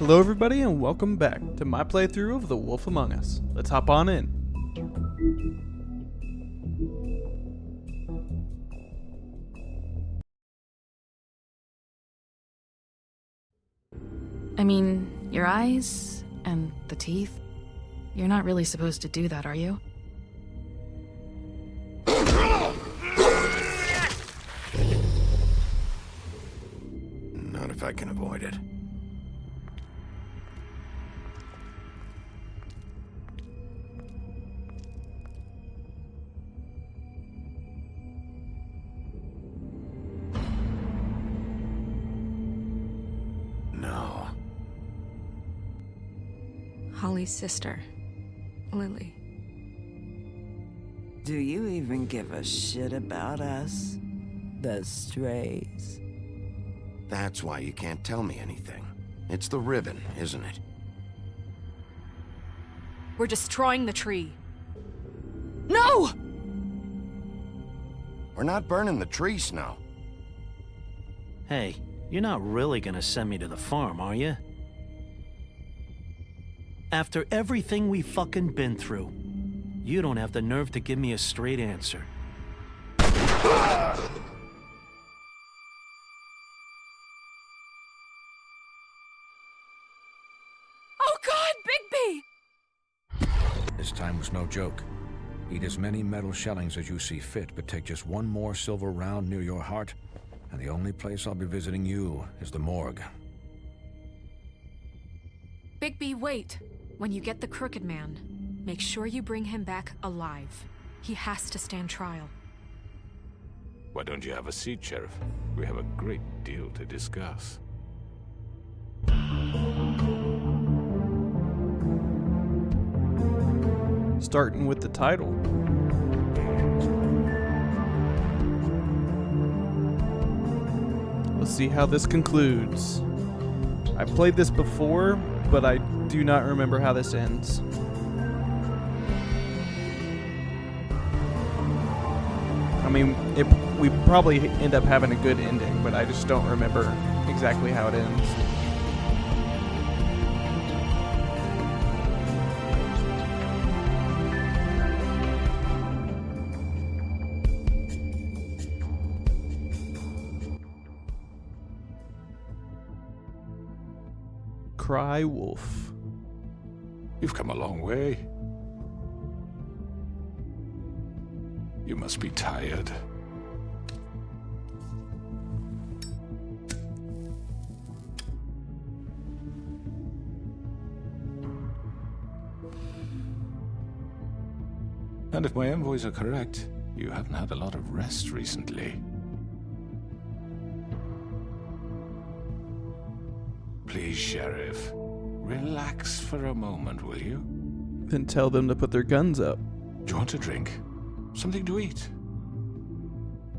Hello everybody and welcome back to my playthrough of The Wolf Among Us. Let's hop on in. I mean, your eyes and the teeth. You're not really supposed to do that, are you? Not if I can avoid it. No. Holly's sister, Lily. Do you even give a shit about us? The strays. That's why you can't tell me anything. It's the ribbon, isn't it? We're destroying the tree. No! We're not burning the tree, Snow. Hey, you're not really gonna send me to the farm, are you? After everything we fucking been through, you don't have the nerve to give me a straight answer. Oh God, Bigby! This time was no joke. Eat as many metal shellings as you see fit, but take just one more silver round near your heart, and the only place I'll be visiting you is the morgue. Bigby, wait. When you get the Crooked Man, make sure you bring him back alive. He has to stand trial. Why don't you have a seat, Sheriff? We have a great deal to discuss. Starting with the title. Let's see how this concludes. I've played this before, but I do not remember how this ends. I mean, we probably end up having a good ending, but I just don't remember exactly how it ends. Cry wolf. You've come a long way. You must be tired. And if my envoys are correct, you haven't had a lot of rest recently. Please, Sheriff, relax for a moment, will you? Then tell them to put their guns up. Do you want a drink? Something to eat?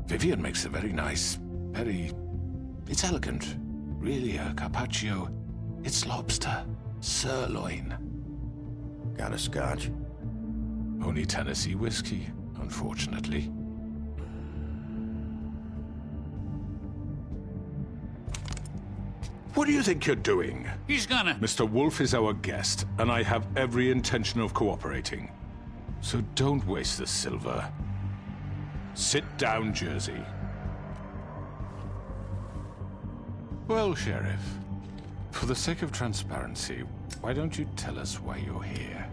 Vivian makes a very nice, it's elegant. Really a carpaccio. It's lobster, sirloin. Got a scotch? Only Tennessee whiskey, unfortunately. What do you think you're doing? He's gonna... Mr. Wolf is our guest, and I have every intention of cooperating. So don't waste the silver. Sit down, Jersey. Well, Sheriff, for the sake of transparency, why don't you tell us why you're here?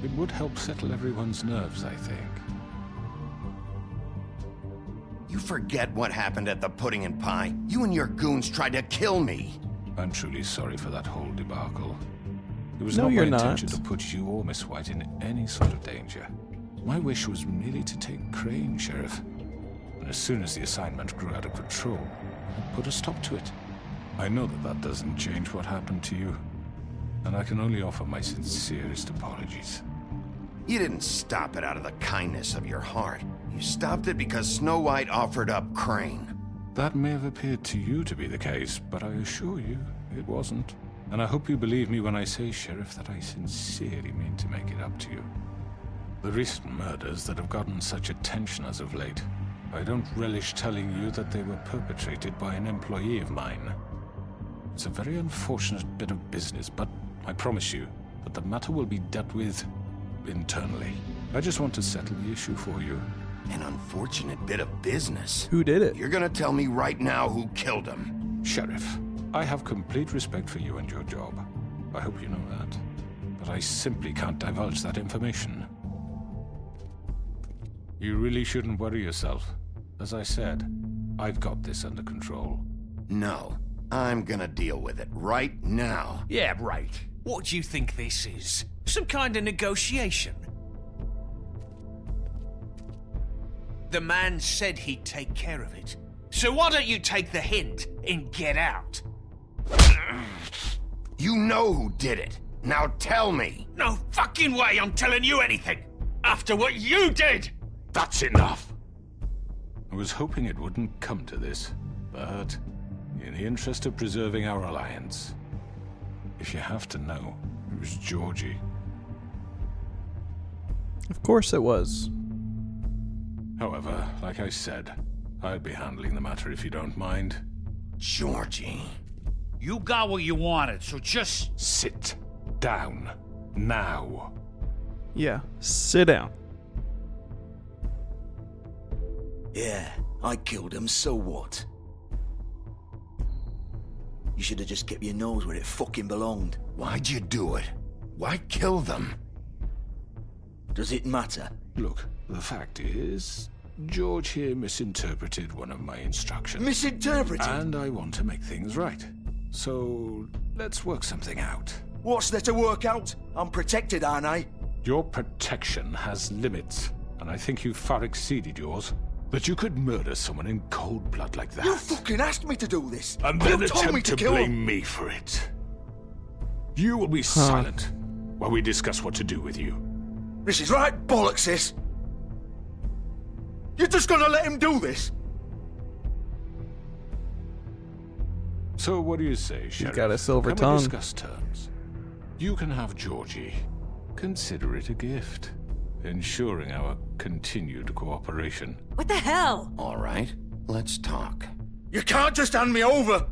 It would help settle everyone's nerves, I think. You forget what happened at the Pudding and Pie. You and your goons tried to kill me. I'm truly sorry for that whole debacle. It was No, not my you're not. intention to put you or Miss White in any sort of danger. My wish was merely to take Crane, Sheriff. And as soon as the assignment grew out of control, I put a stop to it. I know that that doesn't change what happened to you, and I can only offer my sincerest apologies. You didn't stop it out of the kindness of your heart. You stopped it because Snow White offered up Crane. That may have appeared to you to be the case, but I assure you it wasn't. And I hope you believe me when I say, Sheriff, that I sincerely mean to make it up to you. The recent murders that have gotten such attention as of late, I don't relish telling you that they were perpetrated by an employee of mine. It's a very unfortunate bit of business, but I promise you that the matter will be dealt with internally. I just want to settle the issue for you. An unfortunate bit of business. Who did it? You're gonna tell me right now who killed him. Sheriff, I have complete respect for you and your job. I hope you know that. But I simply can't divulge that information. You really shouldn't worry yourself. As I said, I've got this under control. No, I'm gonna deal with it right now. Yeah, right. What do you think this is? Some kind of negotiation? The man said he'd take care of it. So why don't you take the hint and get out? You know who did it. Now tell me. No fucking way I'm telling you anything! After what you did! That's enough! I was hoping it wouldn't come to this, but in the interest of preserving our alliance, if you have to know, it was Georgie. Of course it was. However, like I said, I'll be handling the matter if you don't mind. Georgie. You got what you wanted, so just... Sit down. Now. Yeah, sit down. Yeah, I killed him, so what? You should have just kept your nose where it fucking belonged. Why'd you do it? Why kill them? Does it matter? Look, the fact is, George here misinterpreted one of my instructions. Misinterpreted? And I want to make things right. So, let's work something out. What's there to work out? I'm protected, aren't I? Your protection has limits, and I think you've far exceeded yours. That you could murder someone in cold blood like that. You fucking asked me to do this! And then you told me attempt to to kill blame him. me for it. You will be silent while we discuss what to do with you. This is right bollocks, this! You're just gonna let him do this? So what do you say, Sheriff? got a silver Can tongue. we discuss terms? You can have Georgie. Consider it a gift, ensuring our continued cooperation. What the hell? All right, let's talk. You can't just hand me over!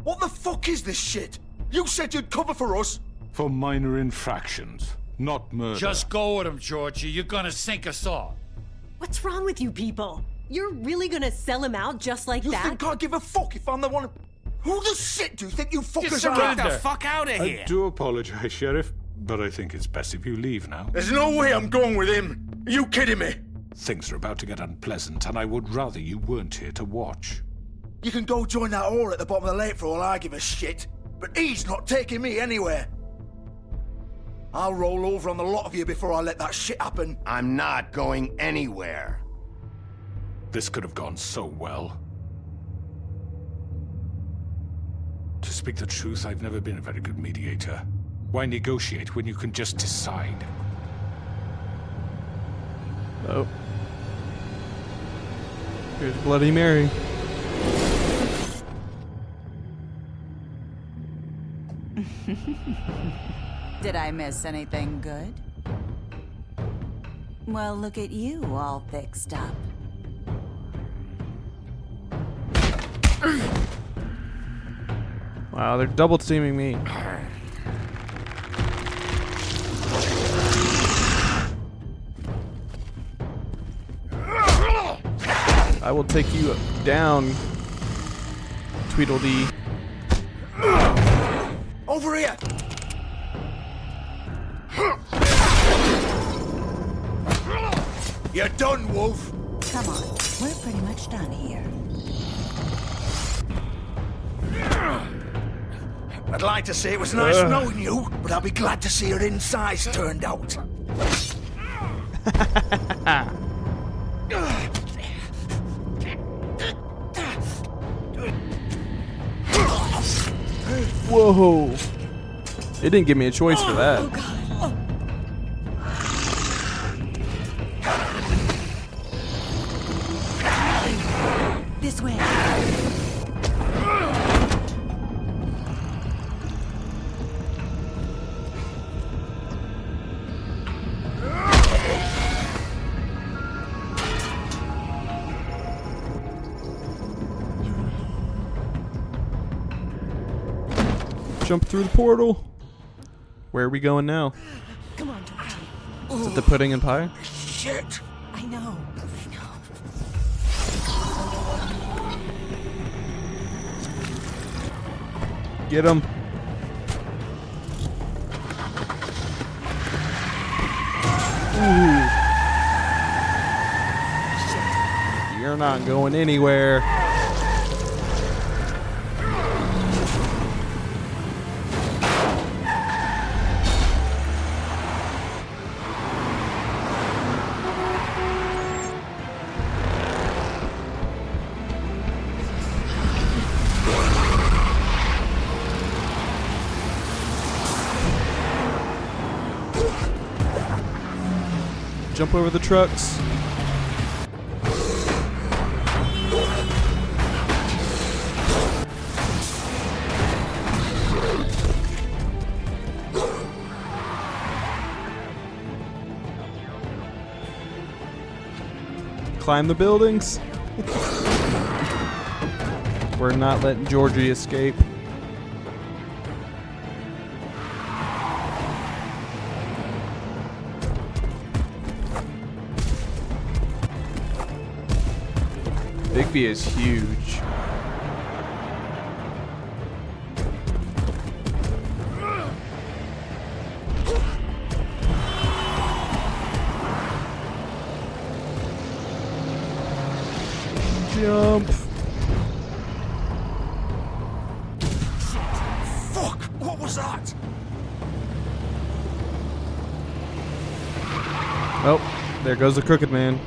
What the fuck is this shit? You said you'd cover for us! For minor infractions, not murder. Just go with him, Georgie. You're gonna sink us all. What's wrong with you people? You're really gonna sell him out just like You that? think I give a fuck if I'm the one... Who the shit do you think you fuckers are? Get the fuck out of here! I do apologize, Sheriff, but I think it's best if you leave now. There's no way I'm going with him! Are you kidding me? Things are about to get unpleasant, and I would rather you weren't here to watch. You can go join that whore at the bottom of the lake for all I give a shit. But he's not taking me anywhere. I'll roll over on the lot of you before I let that shit happen. I'm not going anywhere. This could have gone so well. To speak the truth, I've never been a very good mediator. Why negotiate when you can just decide? Oh. Here's Bloody Mary. Did I miss anything good? Well, look at you, all fixed up. Wow, they're double teaming me. I will take you down, Tweedledee. Over here! You're done, Wolf! Come on, we're pretty much done here. I'd like to say it was nice knowing you, but I'll be glad to see your insides turned out. Whoa. It didn't give me a choice for that. Oh, God. This way. Jump through the portal. Where are we going now? Come on, Georgie. Is it the pudding and pie? Shit! I know. Get him. Ooh. You're not going anywhere. Jump over the trucks. Climb the buildings. We're not letting Georgie escape. Bigby is huge. Jump. Fuck! What was that? Oh, there goes the Crooked Man.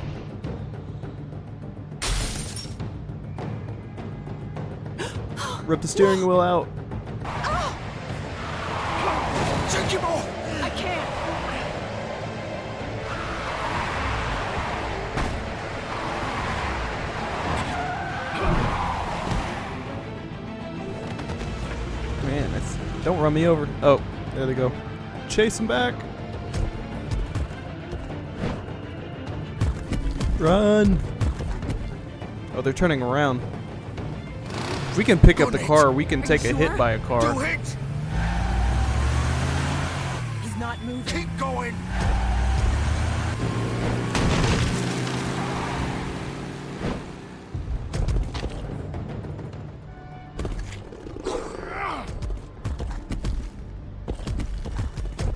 Rip the steering wheel out. Take him off! I can't. Man, don't run me over. Oh, there they go. Chase him back. Run. Oh, they're turning around. If we can pick up the car, we can take a hit by a car. Do it! He's not moving. Keep going!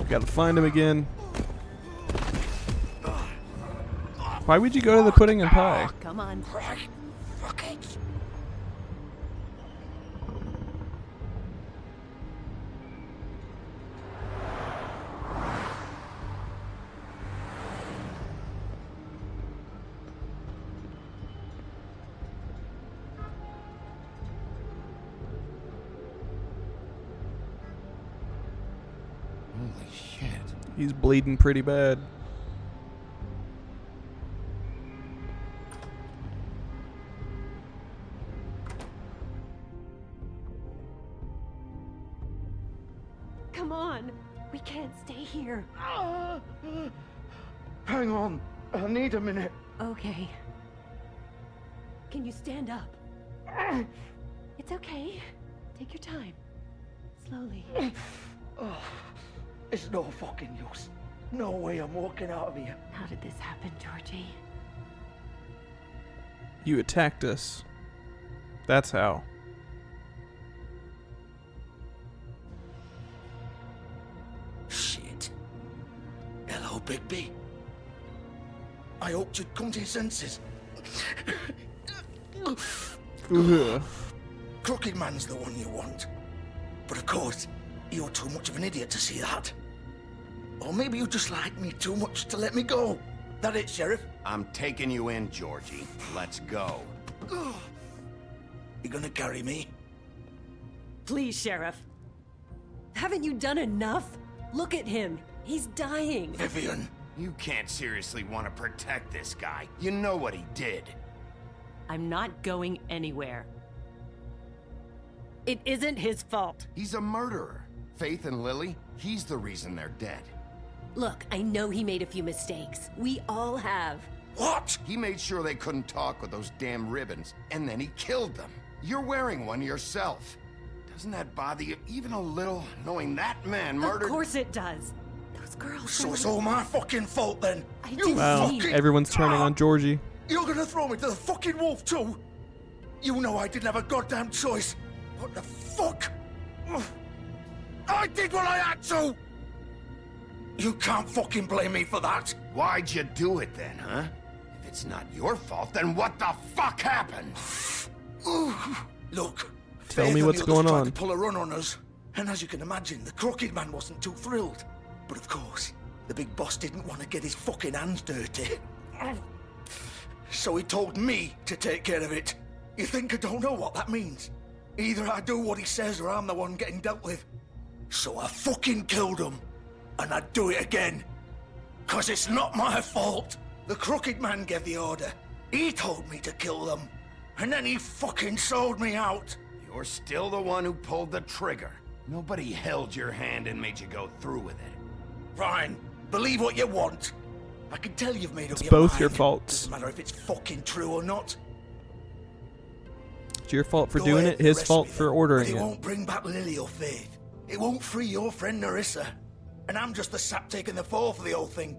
Gotta find him again. Why would you go to the pudding and pie? Come on. Fuck it! Holy shit. He's bleeding pretty bad. Come on. We can't stay here. Hang on. I need a minute. Okay. Can you stand up? It's okay. Take your time. Slowly. Oh, it's no fucking use. No way I'm walking out of here. How did this happen, Georgie? You attacked us. That's how. Shit. Hello, Bigby. I hoped you'd come to your senses. Ugh. Crooked Man's the one you want. But of course, you're too much of an idiot to see that. Or maybe you just like me too much to let me go. That it, Sheriff? I'm taking you in, Georgie. Let's go. You gonna carry me? Please, Sheriff. Haven't you done enough? Look at him. He's dying. Vivian. You can't seriously want to protect this guy. You know what he did. I'm not going anywhere. It isn't his fault. He's a murderer. Faith and Lily, he's the reason they're dead. Look, I know he made a few mistakes. We all have. What? He made sure they couldn't talk with those damn ribbons, and then he killed them. You're wearing one yourself. Doesn't that bother you even a little, knowing that man murdered? Of course it does. Those girls. So it's all my fucking fault then. Wow, everyone's turning on Georgie. You're gonna throw me to the fucking wolf too? You know I didn't have a goddamn choice. What the fuck? I did what I had to! You can't fucking blame me for that. Why'd you do it then, huh? If it's not your fault, then what the fuck happened? Look, Tell Faith me and what's the going others tried on. to pull a run on us, and as you can imagine, the Crooked Man wasn't too thrilled. But of course, the big boss didn't want to get his fucking hands dirty. So he told me to take care of it. You think I don't know what that means? Either I do what he says or I'm the one getting dealt with. So I fucking killed him. And I'd do it again. 'Cause it's not my fault. The Crooked Man gave the order. He told me to kill them. And then he fucking sold me out. You're still the one who pulled the trigger. Nobody held your hand and made you go through with it. Fine. Believe what you want. I can tell you've made up It's your both mind. your faults. Doesn't matter if it's fucking true or not. It's your fault for Go doing ahead it, and his arrest fault me for then, ordering but it it. won't bring back Lily or Faith. It won't free your friend Narissa. And I'm just the sap taking the fall for the whole thing.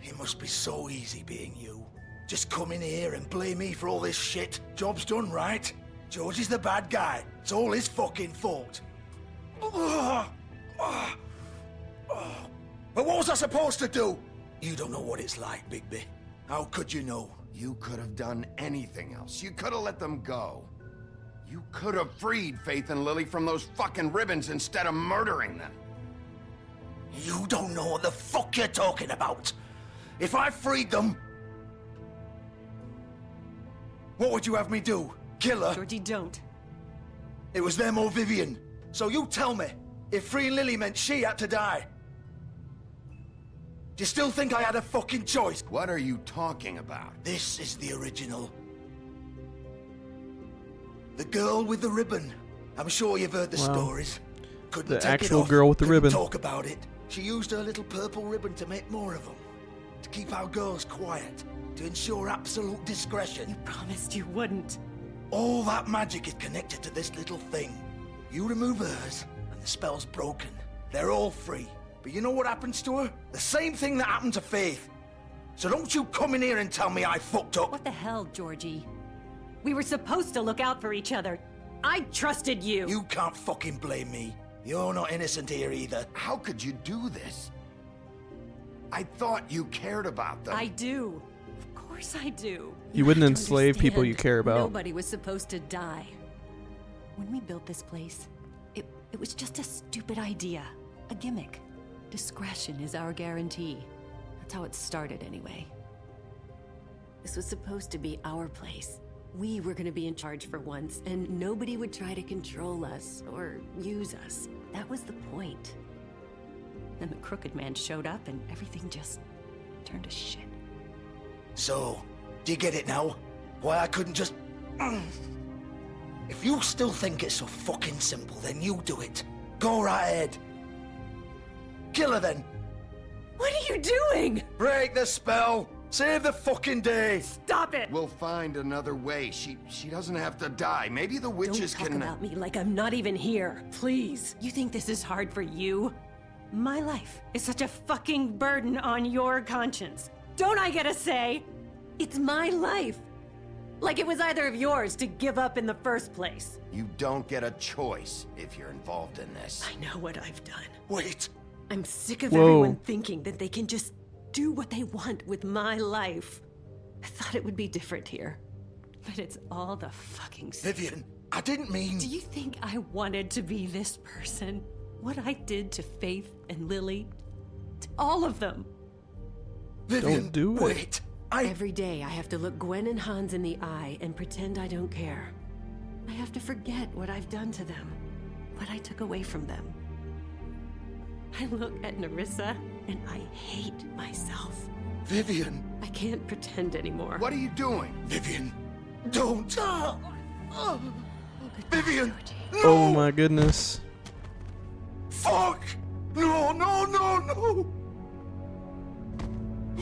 It must be so easy being you. Just come in here and blame me for all this shit. Job's done, right? George is the bad guy. It's all his fucking fault. But what was I supposed to do? You don't know what it's like, Bigby. How could you know? You could have done anything else. You could have let them go. You could have freed Faith and Lily from those fucking ribbons instead of murdering them. You don't know what the fuck you're talking about. If I freed them... What would you have me do? Kill her? Georgie, don't. It was them or Vivian. So you tell me, if freeing Lily meant she had to die. Do you still think I had a fucking choice? What are you talking about? This is the original. The girl with the ribbon. I'm sure you've heard the Wow. stories. Couldn't The take actual it off. girl with the Couldn't ribbon. talk about it. She used her little purple ribbon to make more of them. To keep our girls quiet. To ensure absolute discretion. You promised you wouldn't. All that magic is connected to this little thing. You remove hers, and the spell's broken. They're all free. But you know what happens to her? The same thing that happened to Faith. So don't you come in here and tell me I fucked up. What the hell, Georgie? We were supposed to look out for each other. I trusted you. You can't fucking blame me. You're not innocent here either. How could you do this? I thought you cared about them. I do. Of course I do. You wouldn't have to enslave people you understand, care about. Nobody was supposed to die. When we built this place, it was just a stupid idea. A gimmick. Discretion is our guarantee. That's how it started anyway. This was supposed to be our place. We were gonna be in charge for once, and nobody would try to control us or use us. That was the point. Then the Crooked Man showed up and everything just turned to shit. So, do you get it now? Why I couldn't just... If you still think it's so fucking simple, then you do it. Go right ahead. Kill her then. What are you doing? Break the spell. Save the fucking day. Stop it! We'll find another way. She doesn't have to die. Maybe the witches Don't talk can... about me like I'm not even here. Please. You think this is hard for you? My life is such a fucking burden on your conscience. Don't I get a say? It's my life. Like it was either of yours to give up in the first place. You don't get a choice if you're involved in this. I know what I've done. Wait. I'm sick of Whoa. everyone thinking that they can just do what they want with my life. I thought it would be different here. But it's all the fucking same. Vivian, I didn't mean... Do you think I wanted to be this person? What I did to Faith and Lily? To all of them. Vivian, Don't do it. wait. Every day I have to look Gwen and Hans in the eye and pretend I don't care. I have to forget what I've done to them. What I took away from them. I look at Narissa and I hate myself. Vivian. I can't pretend anymore. What are you doing? Vivian, don't. Vivian, no. Oh my goodness. Fuck! No, no, no, no!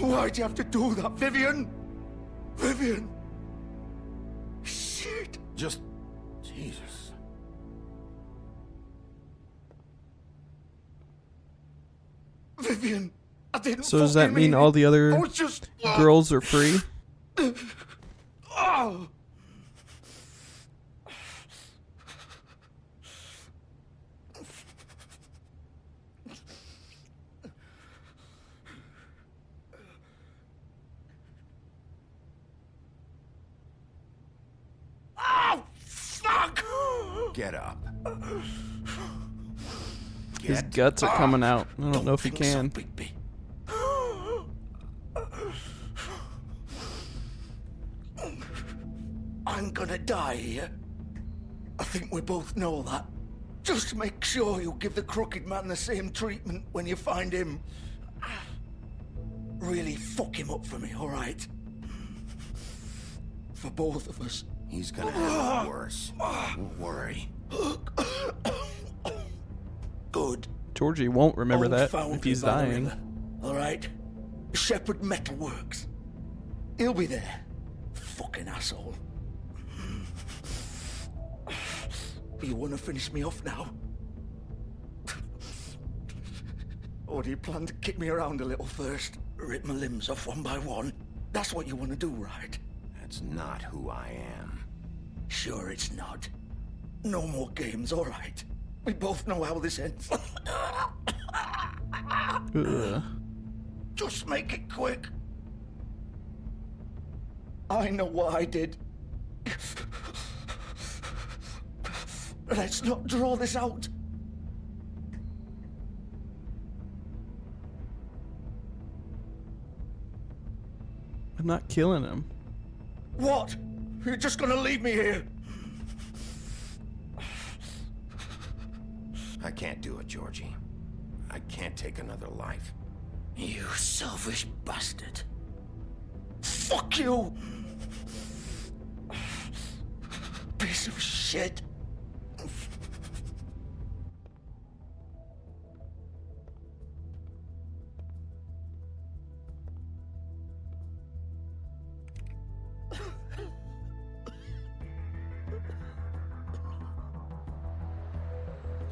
Why'd you have to do that, Vivian? Vivian! Shit! Just Jesus. Vivian, I didn't So does that fucking mean it. all the I other was just... girls are free? Oh. Oh, fuck! Get up. His guts are coming out. I don't know if he can. I'm gonna die here. I think we both know that. Just make sure you give the crooked man the same treatment when you find him. Really fuck him up for me, alright? For both of us. He's gonna have it worse. Don't worry. Good. Georgie won't remember Old that if foundry he's by the dying. river, alright? Shepherd Metalworks. He'll be there. Fucking asshole. You wanna finish me off now? Or do you plan to kick me around a little first? Rip my limbs off one by one? That's what you wanna do, right? That's not who I am. Sure it's not. No more games, alright? We both know how this ends. Ugh. Just make it quick. I know what I did. Let's not draw this out. I'm not killing him. What? You're just gonna leave me here? I can't do it, Georgie. I can't take another life. You selfish bastard. Fuck you! Piece of shit.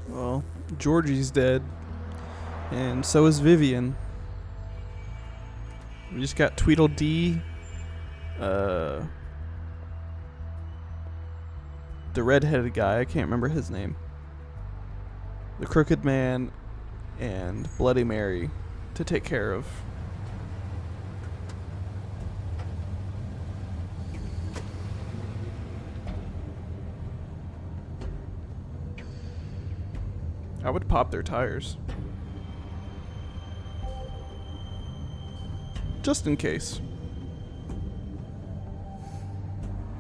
Well, Georgie's dead. And so is Vivian. We just got Tweedledee. The redheaded guy, I can't remember his name. The Crooked Man and Bloody Mary to take care of. I would pop their tires. Just in case.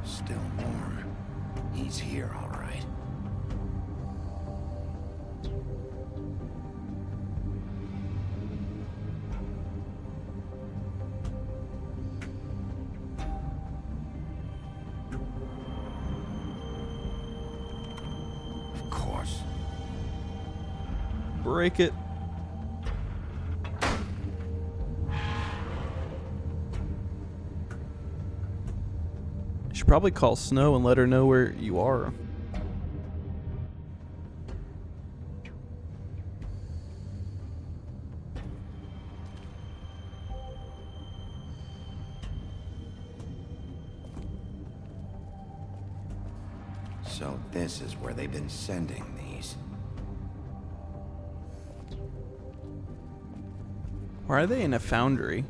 Still warm. He's here, all right. Of course. Break it. You should probably call Snow and let her know where you are. So this is where they've been sending these. Why are they in a foundry?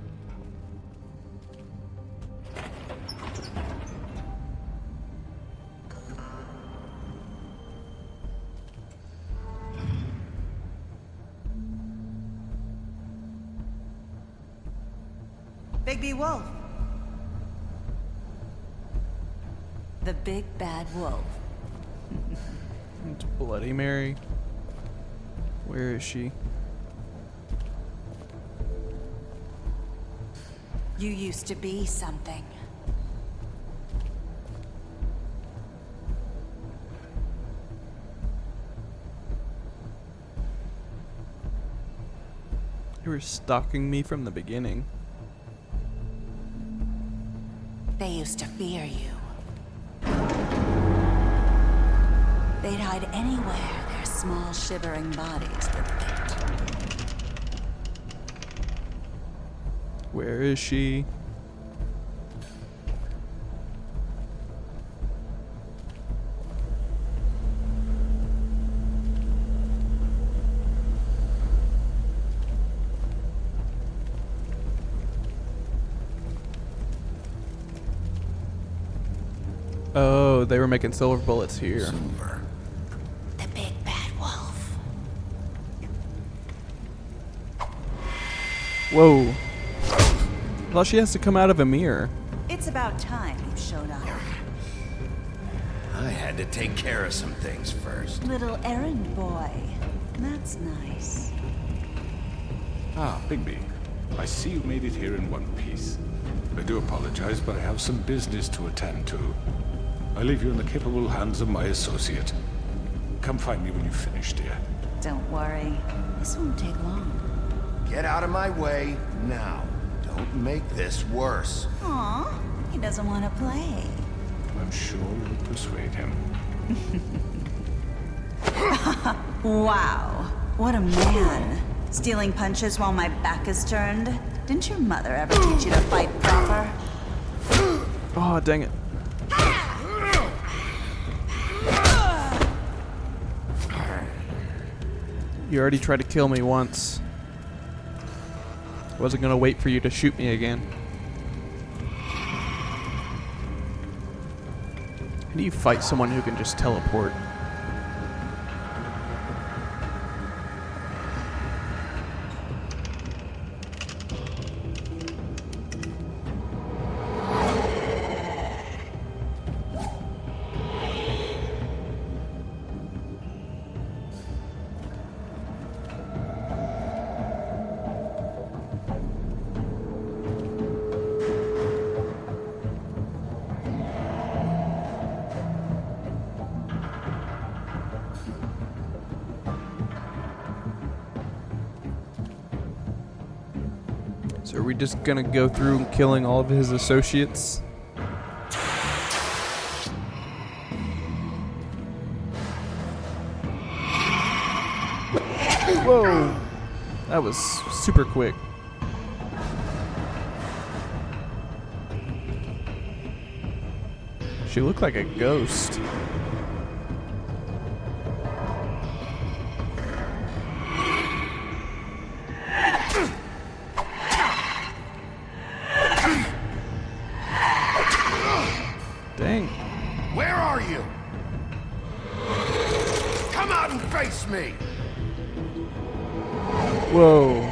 Bigby Wolf. The big bad wolf. It's Bloody Mary. Where is she? You used to be something. You were stalking me from the beginning. They used to fear you. They'd hide anywhere their small, shivering bodies would fit. Where is she? Oh, they were making silver bullets here. Silver. The big bad wolf. Whoa. Well, she has to come out of a mirror. It's about time you showed up. I had to take care of some things first. Little errand boy. That's nice. Ah, Bigby. I see you made it here in one piece. I do apologize, but I have some business to attend to. I leave you in the capable hands of my associate. Come find me when you've finished, dear. Don't worry. This won't take long. Get out of my way now. Don't make this worse. Aw, he doesn't want to play. I'm sure you'll persuade him. Wow, what a man. Stealing punches while my back is turned? Didn't your mother ever teach you to fight proper? Oh, dang it. You already tried to kill me once. Wasn't gonna wait for you to shoot me again. How do you fight someone who can just teleport? So are we just gonna go through killing all of his associates? Whoa! That was super quick. She looked like a ghost. Dang. Where are you? Come out and face me! Whoa.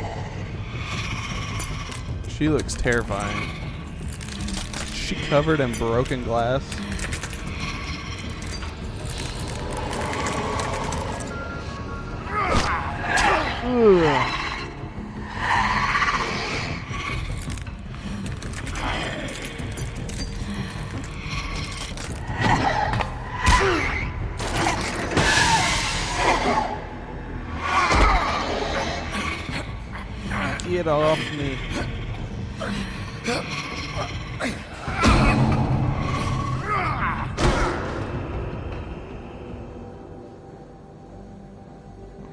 She looks terrifying. Is she covered in broken glass? Ugh. Get off me.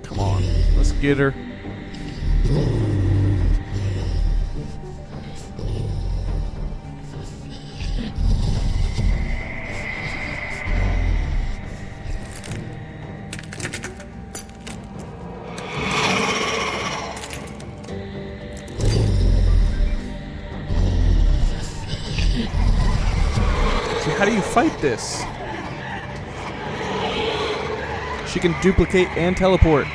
Come on, let's get her. So how do you fight this? She can duplicate and teleport.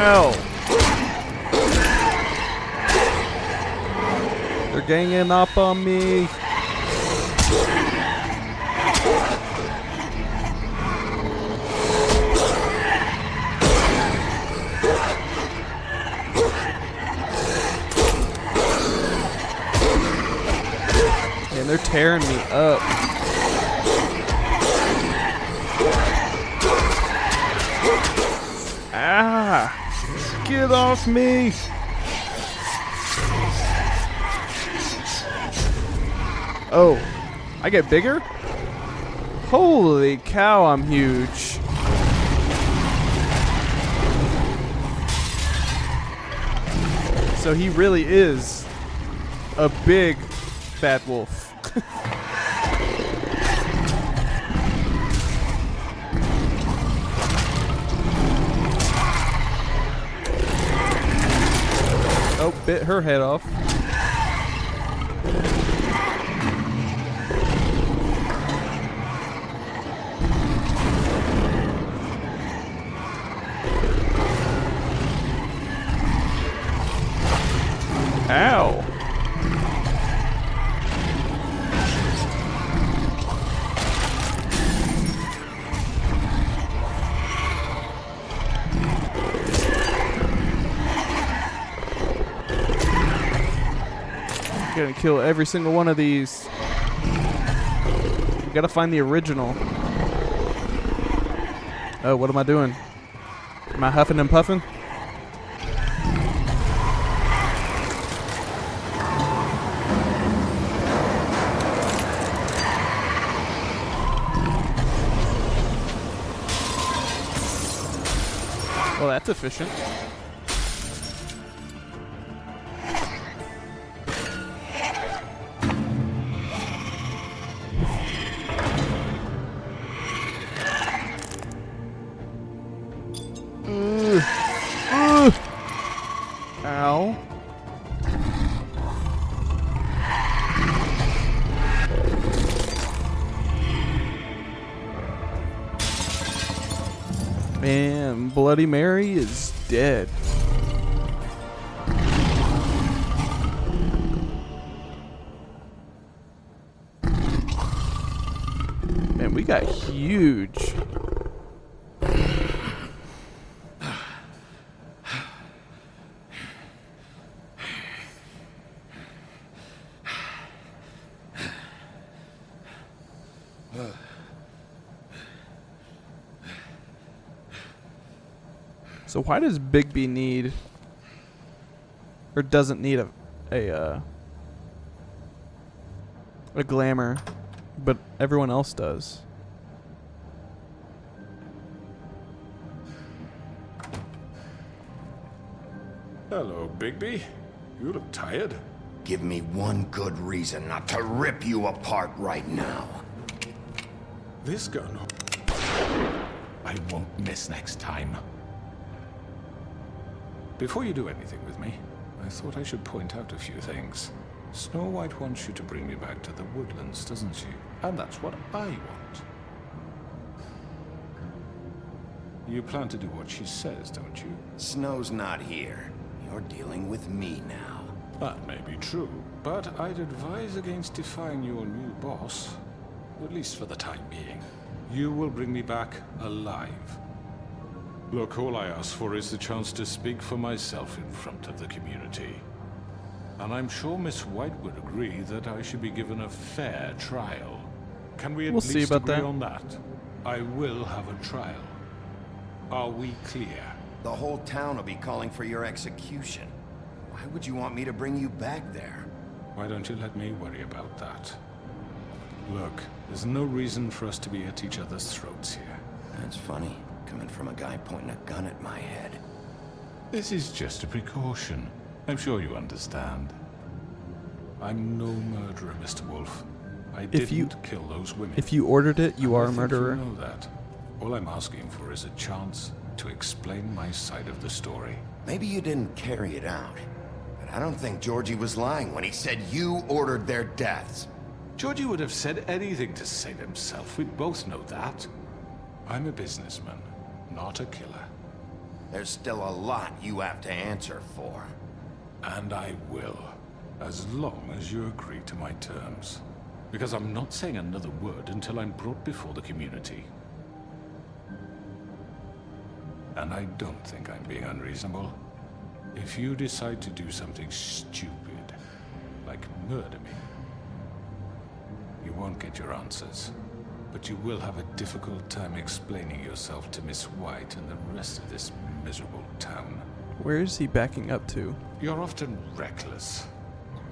Ow! They're ganging up on me. Yeah, Man, they're tearing me up. Ah! Get off me! Oh, I get bigger? Holy cow, I'm huge. So he really is a big bad wolf. Oh, bit her head off. Ow. Gonna kill every single one of these. Gotta find the original. Oh, what am I doing? Am I huffing and puffing? Well, that's efficient. Ow. Man, Bloody Mary is dead. Man, we got huge. So why does Bigby need, or doesn't need a glamour, but everyone else does? Hello, Bigby. You look tired. Give me one good reason not to rip you apart right now. This gun. I won't miss next time. Before you do anything with me, I thought I should point out a few things. Snow White wants you to bring me back to the woodlands, doesn't she? And that's what I want. You plan to do what she says, don't you? Snow's not here. You're dealing with me now. That may be true, but I'd advise against defying your new boss, at least for the time being. You will bring me back alive. Look, all I ask for is the chance to speak for myself in front of the community. And I'm sure Miss White would agree that I should be given a fair trial. Can we at least agree on that? I will have a trial. Are we clear? The whole town will be calling for your execution. Why would you want me to bring you back there? Why don't you let me worry about that? Look, there's no reason for us to be at each other's throats here. That's funny, coming from a guy pointing a gun at my head. This is just a precaution. I'm sure you understand. I'm no murderer, Mr. Wolf. I didn't kill those women. If you ordered it, you are a murderer. You know that. All I'm asking for is a chance to explain my side of the story. Maybe you didn't carry it out, but I don't think Georgie was lying when he said you ordered their deaths. Georgie would have said anything to save himself. We both know that. I'm a businessman, not a killer. There's still a lot you have to answer for. And I will, as long as you agree to my terms. Because I'm not saying another word until I'm brought before the community. And I don't think I'm being unreasonable. If you decide to do something stupid, like murder me, You won't get your answers, but you will have a difficult time explaining yourself to Miss White and the rest of this miserable town. Where is he backing up to? You're often reckless,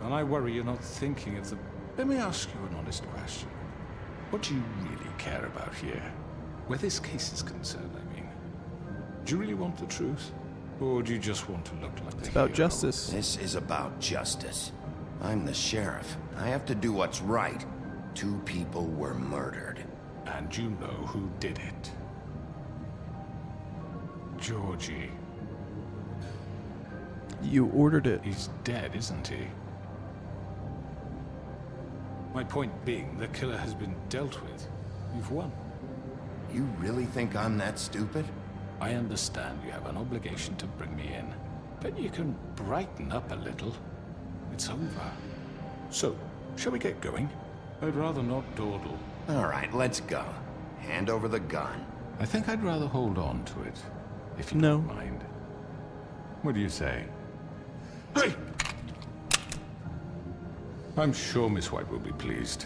and I worry you're not thinking of the... Let me ask you an honest question. What do you really care about here? Where this case is concerned, I mean. Do you really want the truth? Or do you just want to look like It's about hero? justice. This is about justice. I'm the sheriff. I have to do what's right. 2 people were murdered. And you know who did it. Georgie. You ordered it. He's dead, isn't he? My point being, the killer has been dealt with. You've won. You really think I'm that stupid? I understand you have an obligation to bring me in, but you can brighten up a little. It's over. So, shall we get going? I'd rather not dawdle. All right, let's go. Hand over the gun. I think I'd rather hold on to it, if you No. don't mind. What do you say? Hey! I'm sure Miss White will be pleased.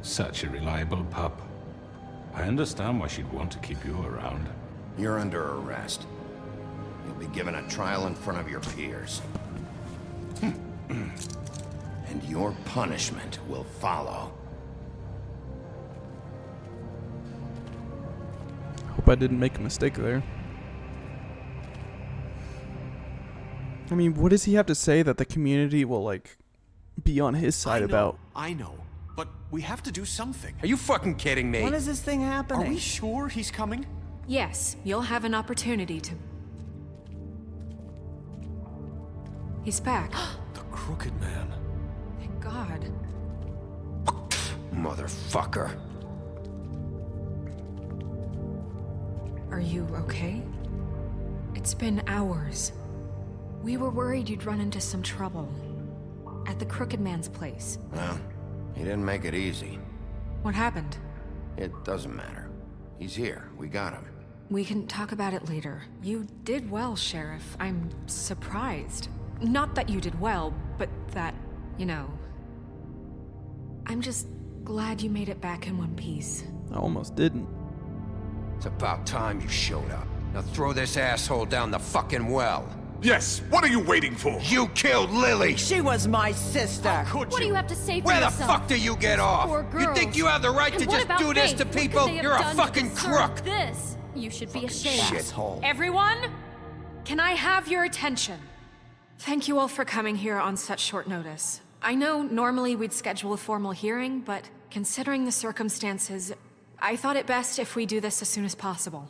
Such a reliable pup. I understand why she'd want to keep you around. You're under arrest. You'll be given a trial in front of your peers. And your punishment will follow. Hope I didn't make a mistake there. I mean, what does he have to say that the community will, like, be on his side about? I know, but we have to do something. Are you fucking kidding me? When is this thing happening? Are we sure he's coming? Yes, you'll have an opportunity to... He's back. The Crooked Man. Thank God. Motherfucker. Are you okay? It's been hours. We were worried you'd run into some trouble. At the Crooked Man's place. Well, he didn't make it easy. What happened? It doesn't matter. He's here. We got him. We can talk about it later. You did well, Sheriff. I'm surprised. Not that you did well, but that, you know... I'm just glad you made it back in one piece. I almost didn't. It's about time you showed up. Now throw this asshole down the fucking well. Yes, what are you waiting for? You killed Lily! She was my sister. Could What do you have to say for Where the yourself? fuck do you get off? Poor You girls. think you have the right And to what just about do this Faith? to What could people? they have You're a done to fucking deserve crook! This. You should be ashamed. Shithole. Everyone, can I have your attention? Thank you all for coming here on such short notice. I know normally we'd schedule a formal hearing, but considering the circumstances, I thought it best if we do this as soon as possible.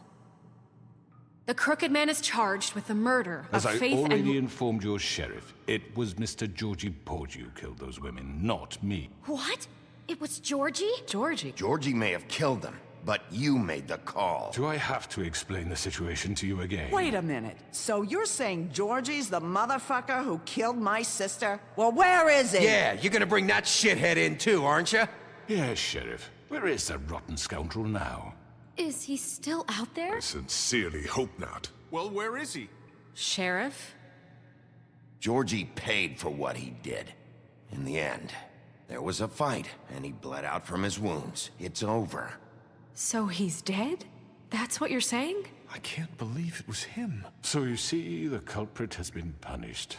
The Crooked Man is charged with the murder As of I Faith already and... informed your sheriff, it was Mr. Georgie Porgy who killed those women, not me. What? It was Georgie? Georgie? Georgie may have killed them, but you made the call. Do I have to explain the situation to you again? Wait a minute. So you're saying Georgie's the motherfucker who killed my sister? Well, where is he? Yeah, you're gonna bring that shithead in too, aren't you? Yes, Sheriff. Where is that rotten scoundrel now? Is he still out there? Sincerely hope not. Well, where is he? Sheriff? Georgie paid for what he did. In the end, there was a fight, and he bled out from his wounds. It's over. So he's dead? That's what you're saying? I can't believe it was him. So you see, the culprit has been punished.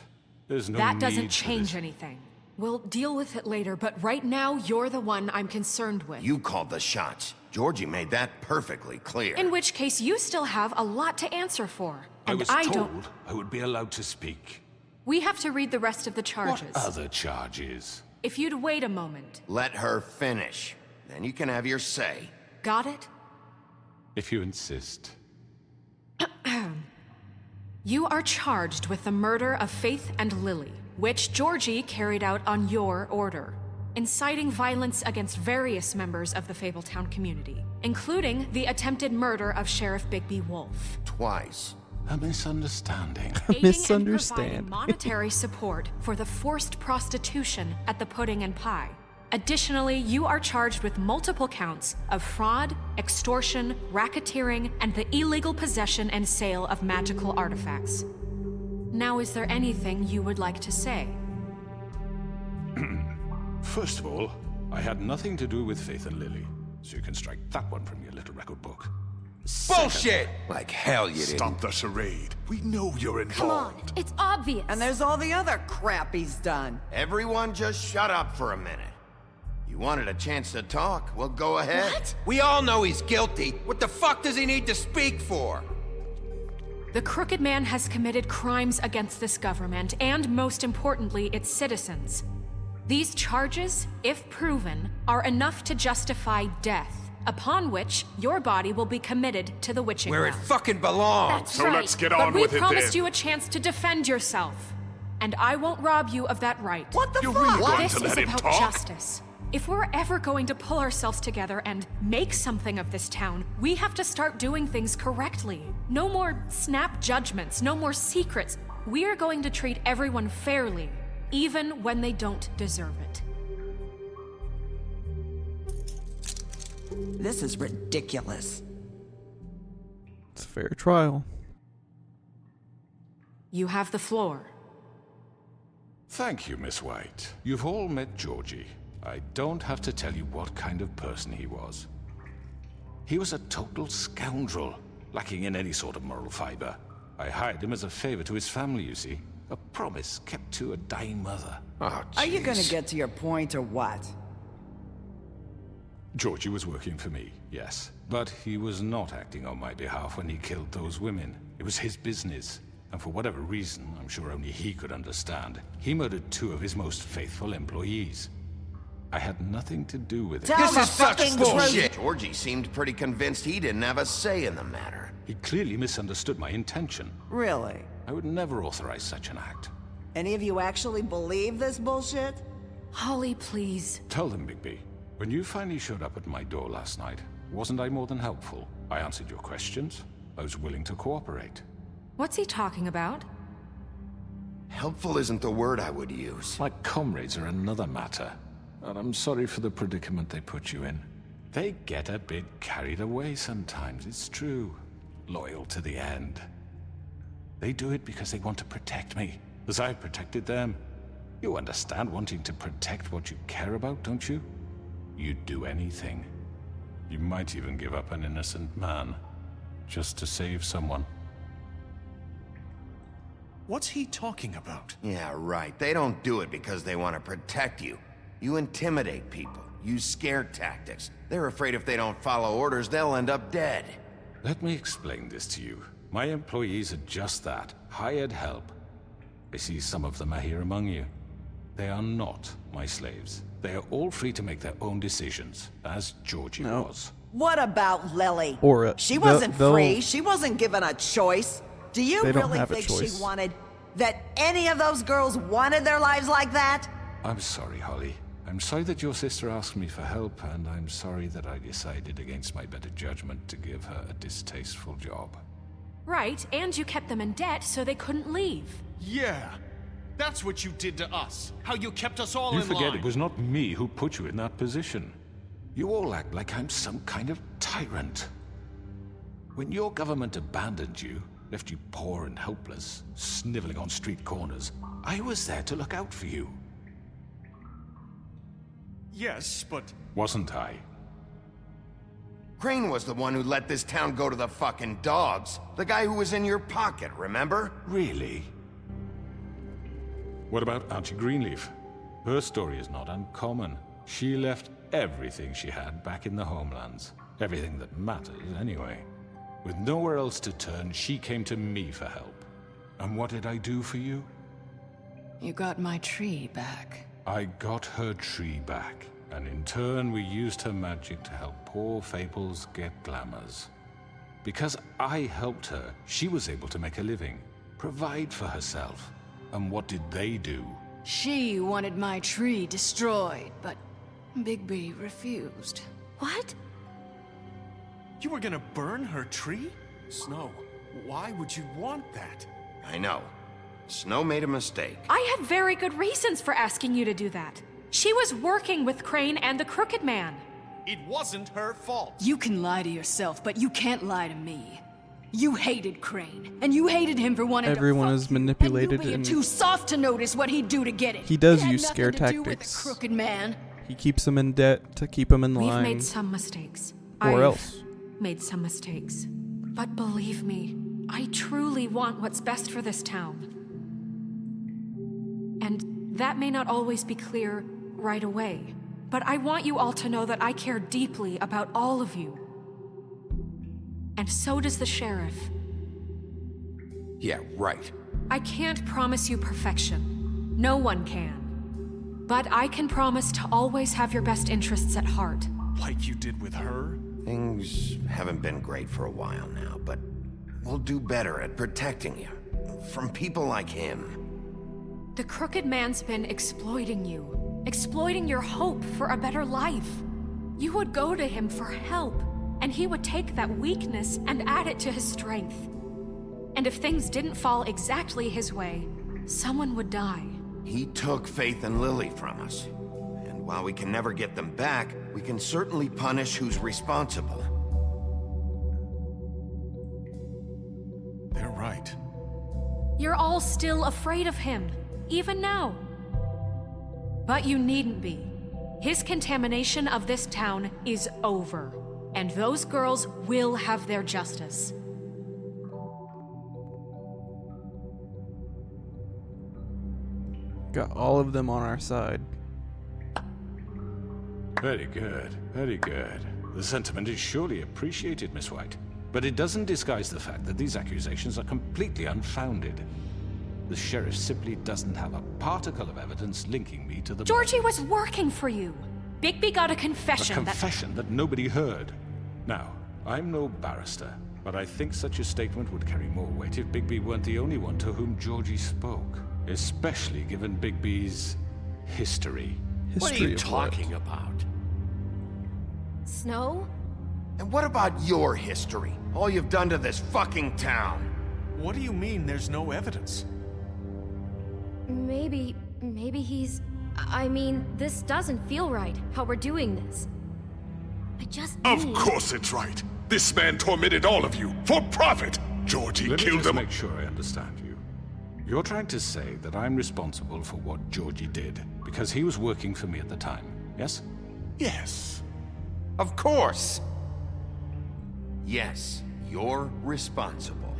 There's no That need doesn't for change this. anything. We'll deal with it later, but right now, you're the one I'm concerned with. You called the shots. Georgie made that perfectly clear. In which case, you still have a lot to answer for. I And was I told don't... I would be allowed to speak. We have to read the rest of the charges. What other charges? If you'd wait a moment. Let her finish. Then you can have your say. Got it? If you insist. You are charged with the murder of Faith and Lily, which Georgie carried out on your order, inciting violence against various members of the Fabletown community, including the attempted murder of Sheriff Bigby Wolf. Twice. A misunderstanding. Aiding and providing monetary support for the forced prostitution at the Pudding and Pie. Additionally, you are charged with multiple counts of fraud, extortion, racketeering, and the illegal possession and sale of magical artifacts. Now, is there anything you would like to say? First of all, I had nothing to do with Faith and Lily, so you can strike that one from your little record book. Bullshit! Like hell you didn't. Stop the charade. We know you're involved. Come on, it's obvious. And there's all the other crap he's done. Everyone just shut up for a minute. You wanted a chance to talk? Well, go ahead. What? We all know he's guilty. What the fuck does he need to speak for? The Crooked Man has committed crimes against this government, and most importantly, its citizens. These charges, if proven, are enough to justify death, upon which your body will be committed to the witching Where it well. fucking belongs. That's So right. let's get on but with we it promised then. you a chance to defend yourself, and I won't rob you of that right. What the You're fuck? really going This to is let him about talk? justice. If we're ever going to pull ourselves together and make something of this town, we have to start doing things correctly. No more snap judgments, no more secrets. We are going to treat everyone fairly, even when they don't deserve it. This is ridiculous. It's a fair trial. You have the floor. Thank you, Miss White. You've all met Georgie. I don't have to tell you what kind of person he was. He was a total scoundrel, lacking in any sort of moral fiber. I hired him as a favor to his family, you see. A promise kept to a dying mother. Oh, Are you gonna jeez. get to your point or what? Georgie was working for me, yes. But he was not acting on my behalf when he killed those women. It was his business. And for whatever reason, I'm sure only he could understand, he murdered 2 of his most faithful employees. I had nothing to do with it. Tell the fucking truth. Bullshit. Georgie seemed pretty convinced he didn't have a say in the matter. He clearly misunderstood my intention. Really? I would never authorize such an act. Any of you actually believe this bullshit? Holly, please. Tell them, Bigby. When you finally showed up at my door last night, wasn't I more than helpful? I answered your questions. I was willing to cooperate. What's he talking about? Helpful isn't the word I would use. My comrades are another matter. And I'm sorry for the predicament they put you in. They get a bit carried away sometimes, it's true. Loyal to the end. They do it because they want to protect me, as I've protected them. You understand wanting to protect what you care about, don't you? You'd do anything. You might even give up an innocent man, just to save someone. What's he talking about? Yeah, right. They don't do it because they want to protect you. You intimidate people, use scare tactics. They're afraid if they don't follow orders, they'll end up dead. Let me explain this to you. My employees are just that, hired help. I see some of them are here among you. They are not my slaves. They are all free to make their own decisions, as Georgie was. What about Lily? Or, she they'll- wasn't free. She wasn't given a choice. Do you They don't really have a think choice. she wanted that any of those girls wanted their lives like that? I'm sorry, Holly. I'm sorry that your sister asked me for help, and I'm sorry that I decided against my better judgment to give her a distasteful job. Right, and you kept them in debt so they couldn't leave. Yeah. That's what you did to us. How you kept us all You in forget line. it was not me who put you in that position. You all act like I'm some kind of tyrant. When your government abandoned you, left you poor and helpless, sniveling on street corners, I was there to look out for you. Yes, but... Wasn't I? Crane was the one who let this town go to the fucking dogs. The guy who was in your pocket, remember? Really? What about Auntie Greenleaf? Her story is not uncommon. She left everything she had back in the homelands. Everything that matters, anyway. With nowhere else to turn, she came to me for help. And what did I do for you? You got my tree back. I got her tree back, and in turn we used her magic to help poor Fables get glamours. Because I helped her, she was able to make a living, provide for herself. And what did they do? She wanted my tree destroyed, but Bigby refused. What? You were gonna burn her tree? Snow, why would you want that? I know. Snow made a mistake. I had very good reasons for asking you to do that. She was working with Crane and the Crooked Man. It wasn't her fault. You can lie to yourself, but you can't lie to me. You hated Crane, and you hated him for wanting Everyone to is fuck you, manipulated and you being and too soft to notice what he'd do to get it. he does It had use nothing scare to do with the tactics. Crooked Man. He keeps them in debt to keep them in We've line. made some mistakes. Or I've else. made some mistakes. But believe me, I truly want what's best for this town. And that may not always be clear right away, but I want you all to know that I care deeply about all of you. And so does the sheriff. Yeah, right. I can't promise you perfection. No one can. But I can promise to always have your best interests at heart. Like you did with her? Things haven't been great for a while now, but we'll do better at protecting you from people like him. The Crooked Man's been exploiting you, exploiting your hope for a better life. You would go to him for help, and he would take that weakness and add it to his strength. And if things didn't fall exactly his way, someone would die. He took Faith and Lily from us. And while we can never get them back, we can certainly punish who's responsible. They're right. You're all still afraid of him, even now. But you needn't be. His contamination of this town is over, and those girls will have their justice. Got all of them on our side. Very good, very good. The sentiment is surely appreciated, Miss White. But it doesn't disguise the fact that these accusations are completely unfounded. The sheriff simply doesn't have a particle of evidence linking me to the... Georgie was working for you. Bigby got a confession. A confession that nobody heard. Now, I'm no barrister, but I think such a statement would carry more weight if Bigby weren't the only one to whom Georgie spoke. Especially given Bigby's history. What are you talking about? Snow? And what about your history? All you've done to this fucking town? What do you mean there's no evidence? Maybe he's... I mean, this doesn't feel right, how we're doing this. I just Of need... course it's right. This man tormented all of you, for profit. Georgie Let me killed just them. make sure I understand you. You're trying to say that I'm responsible for what Georgie did, because he was working for me at the time, yes? Yes. Of course. Yes, you're responsible.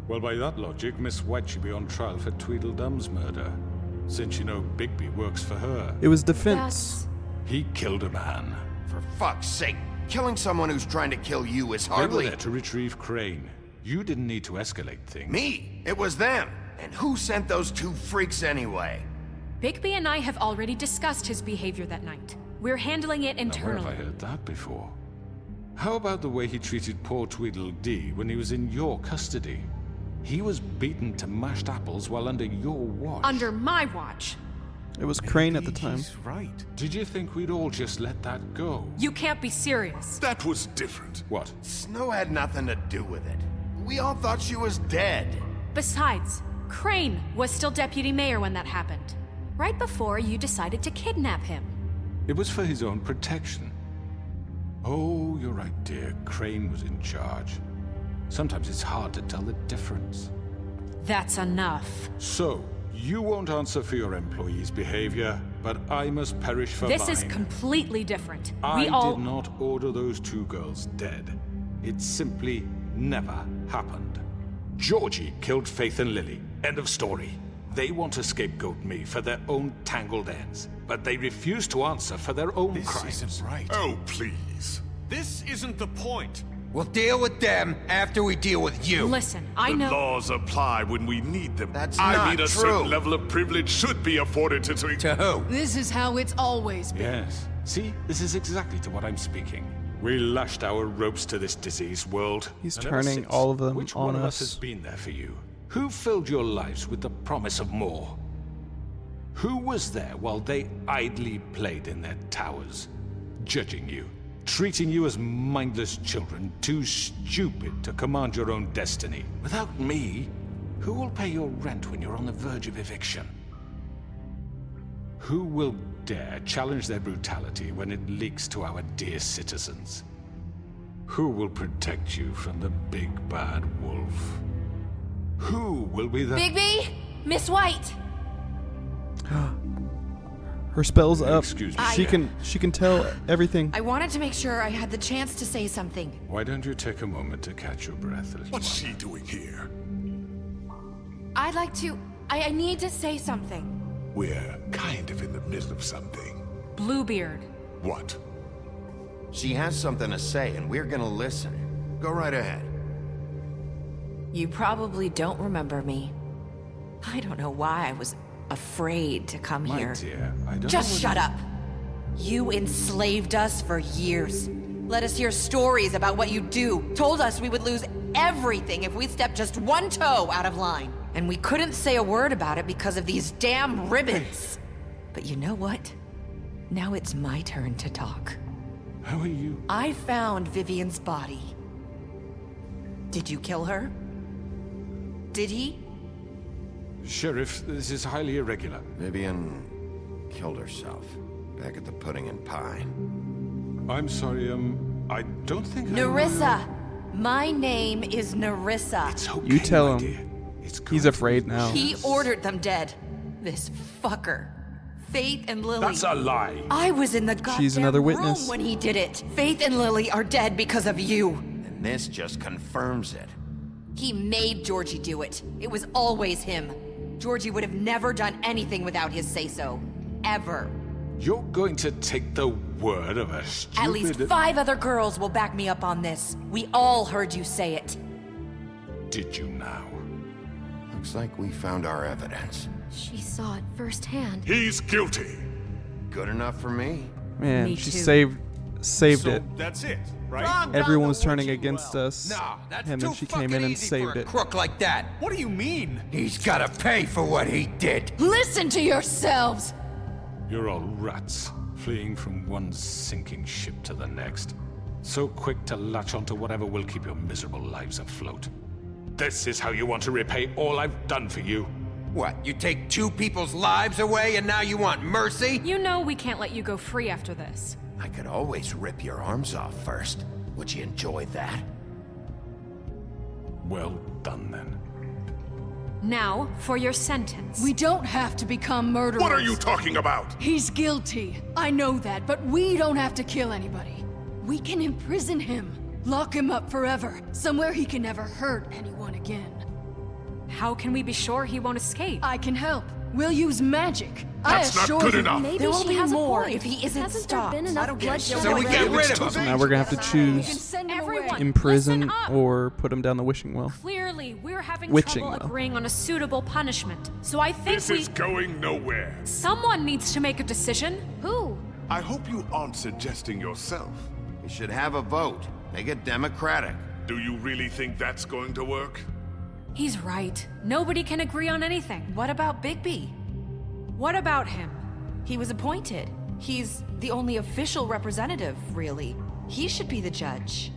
Well, by that logic, Miss White should be on trial for Tweedledum's murder, since you know Bigby works for her. It was defense. He killed a man. For fuck's sake, killing someone who's trying to kill you is They were hardly... there to retrieve Crane. You didn't need to escalate things. Me? It was them. And who sent those two freaks anyway? Bigby and I have already discussed his behavior that night. We're handling it Now, internally. where have I heard that before? How about the way he treated poor Tweedledee when he was in your custody? He was beaten to mashed apples while under your watch. Under my watch. It was Crane at the time. He's right. Did you think we'd all just let that go? You can't be serious. That was different. What? Snow had nothing to do with it. We all thought she was dead. Besides, Crane was still deputy mayor when that happened. Right before you decided to kidnap him. It was for his own protection. Oh, you're right, dear. Crane was in charge. Sometimes it's hard to tell the difference. That's enough. So, you won't answer for your employees' behavior, but I must perish for mine. This is completely different. I We all... did not order those two girls dead. It simply never happened. Georgie killed Faith and Lily. End of story. They want to scapegoat me for their own tangled ends, but they refuse to answer for their own crimes. This isn't right. Oh, please. This isn't the point. We'll deal with them after we deal with you. Listen, I The know... laws apply when we need them. That's I not mean, a true. certain level of privilege should be afforded to... To who? This is how it's always been. Yes. See, this is exactly to what I'm speaking. We lashed our ropes to this diseased world. He's and ever turning since, all of them which on one of us. us has been there for you? Who filled your lives with the promise of more? Who was there while they idly played in their towers, judging you, treating you as mindless children, too stupid to command your own destiny? Without me, who will pay your rent when you're on the verge of eviction? Who will dare challenge their brutality when it leaks to our dear citizens? Who will protect you from the big bad wolf? Who will be the... Bigby! Miss White! Her spell's up. Excuse me. She can tell everything. I wanted to make sure I had the chance to say something. Why don't you take a moment to catch your breath, little What's she doing here? I'd like to... I need to say something. We're kind of in the middle of something. Bluebeard. What? She has something to say, and we're gonna listen. Go right ahead. You probably don't remember me. I don't know why I was afraid to come My here. dear, I don't Just know shut up. You enslaved us for years. Let us hear stories about what you do. Told us we would lose everything if we stepped just one toe out of line. And we couldn't say a word about it because of these damn ribbons. But you know what? Now it's my turn to talk. How are you? I found Vivian's body. Did you kill her? Did he? Sheriff, this is highly irregular. Vivian killed herself back at the Pudding and Pie. I'm sorry, I don't think Nerissa! My name is Nerissa. It's okay, You tell my him. dear. He's afraid now. He ordered them dead. This fucker. Faith and Lily. That's a lie. I was in the goddamn She's another witness. room when he did it. Faith and Lily are dead because of you. And this just confirms it. He made Georgie do it. It was always him. Georgie would have never done anything without his say-so. Ever. You're going to take the word of a stupid... At least 5 other girls will back me up on this. We all heard you say it. Did you now? Looks like we found our evidence. She saw it firsthand. He's guilty. Good enough for me. Man, Me she too. saved So it. that's it, right? Everyone was turning against us. No, that's and too then she came in and easy saved for a it. crook like that. What do you mean? He's gotta pay for what he did. Listen to yourselves! You're all rats, fleeing from one sinking ship to the next. So quick to latch onto whatever will keep your miserable lives afloat. This is how you want to repay all I've done for you. What, you take 2 people's lives away and now you want mercy? You know we can't let you go free after this. I could always rip your arms off first. Would you enjoy that? Well done, then. Now, for your sentence. We don't have to become murderers. What are you talking about? He's guilty. I know that, but we don't have to kill anybody. We can imprison him. Lock him up forever. Somewhere he can never hurt anyone again. How can we be sure he won't escape? I can help. We'll use magic. That's I not assure good you. enough. Maybe There will she be has more a point. if he isn't Hasn't stopped. there been I enough don't get bloodshed it. So we already? get rid of him. So now we're gonna have to We can choose send him Everyone, away. imprison listen up. or put him down the wishing well. Clearly, we're having Witching trouble well. agreeing on a suitable punishment. So I think This is going nowhere. someone needs to make a decision. Who? I hope you aren't suggesting yourself. We should have a vote. Make it democratic. Do you really think that's going to work? He's right. Nobody can agree on anything. What about Bigby? What about him? He was appointed. He's the only official representative, really. He should be the judge.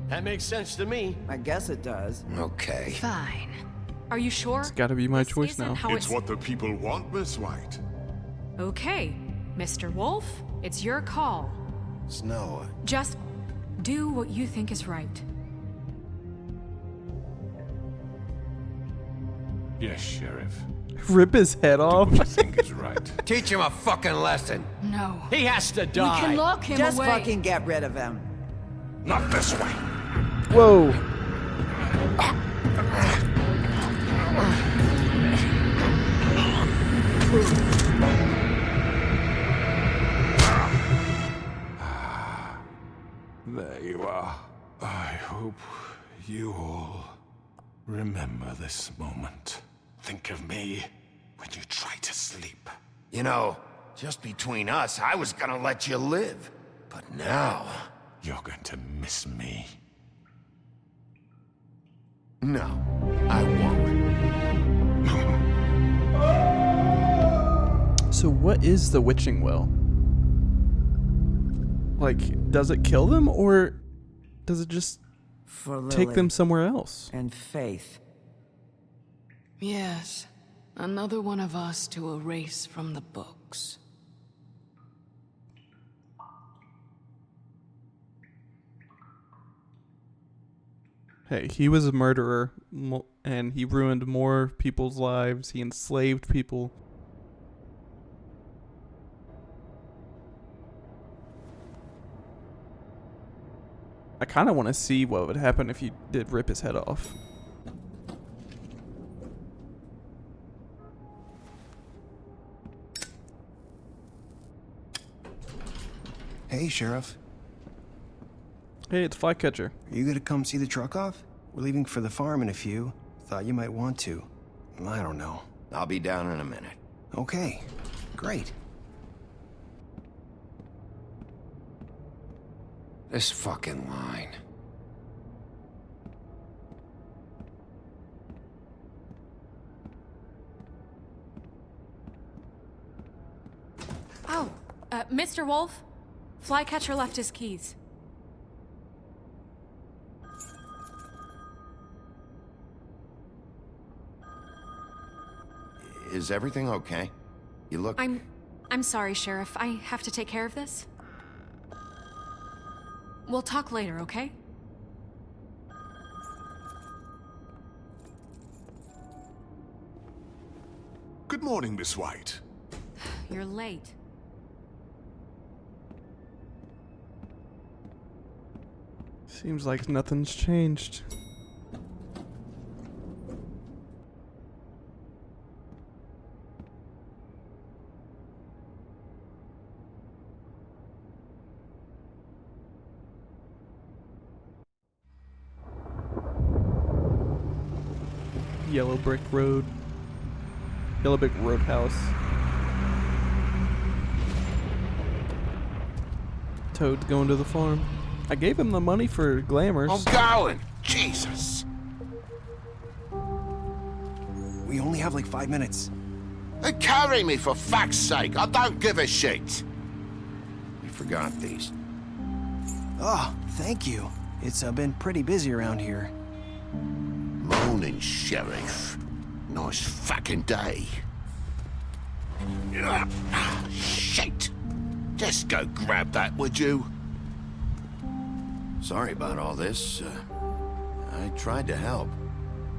That makes sense to me. I guess it does. Okay. Fine. Are you sure? It's gotta be my This choice isn't now. how It's what the people want, Miss White. Okay, Mr. Wolf, it's your call. Snow. Just do what you think is right. Yes, Sheriff. Rip his head off. What you think is right. Teach him a fucking lesson. No. He has to We die. can lock him Just away. fucking get rid of him. Not this way. Whoa. There you are. I hope you all remember this moment. Think of me when you try to sleep. You know, just between us, I was gonna let you live. But now... You're going to miss me. No, I won't. So what is the witching well? Like, does it kill them or does it just For take Lily them somewhere else? and Faith. Yes. Another one of us to erase from the books. Hey, he was a murderer and he ruined more people's lives. He enslaved people. I kind of want to see what would happen if you did rip his head off. Hey, Sheriff. Hey, it's Flycatcher. Are you gonna come see the truck off? We're leaving for the farm in a few. Thought you might want to. I don't know. I'll be down in a minute. Okay, great. This fucking line. Oh, Mr. Wolf? Flycatcher left his keys. Is everything okay? You look... I'm sorry, Sheriff. I have to take care of this. We'll talk later, okay? Good morning, Miss White. You're late. Seems like nothing's changed. Yellow Brick Road. Yellow Brick Roadhouse. Toad's going to the farm. I gave him the money for glamours. I'm going! Jesus! We only have like 5 minutes. Hey, carry me for fuck's sake! I don't give a shit! You forgot these. Oh, thank you. It's been pretty busy around here. Morning, Sheriff. Nice fucking day. Shit! Just go grab that, would you? Sorry about all this. I tried to help.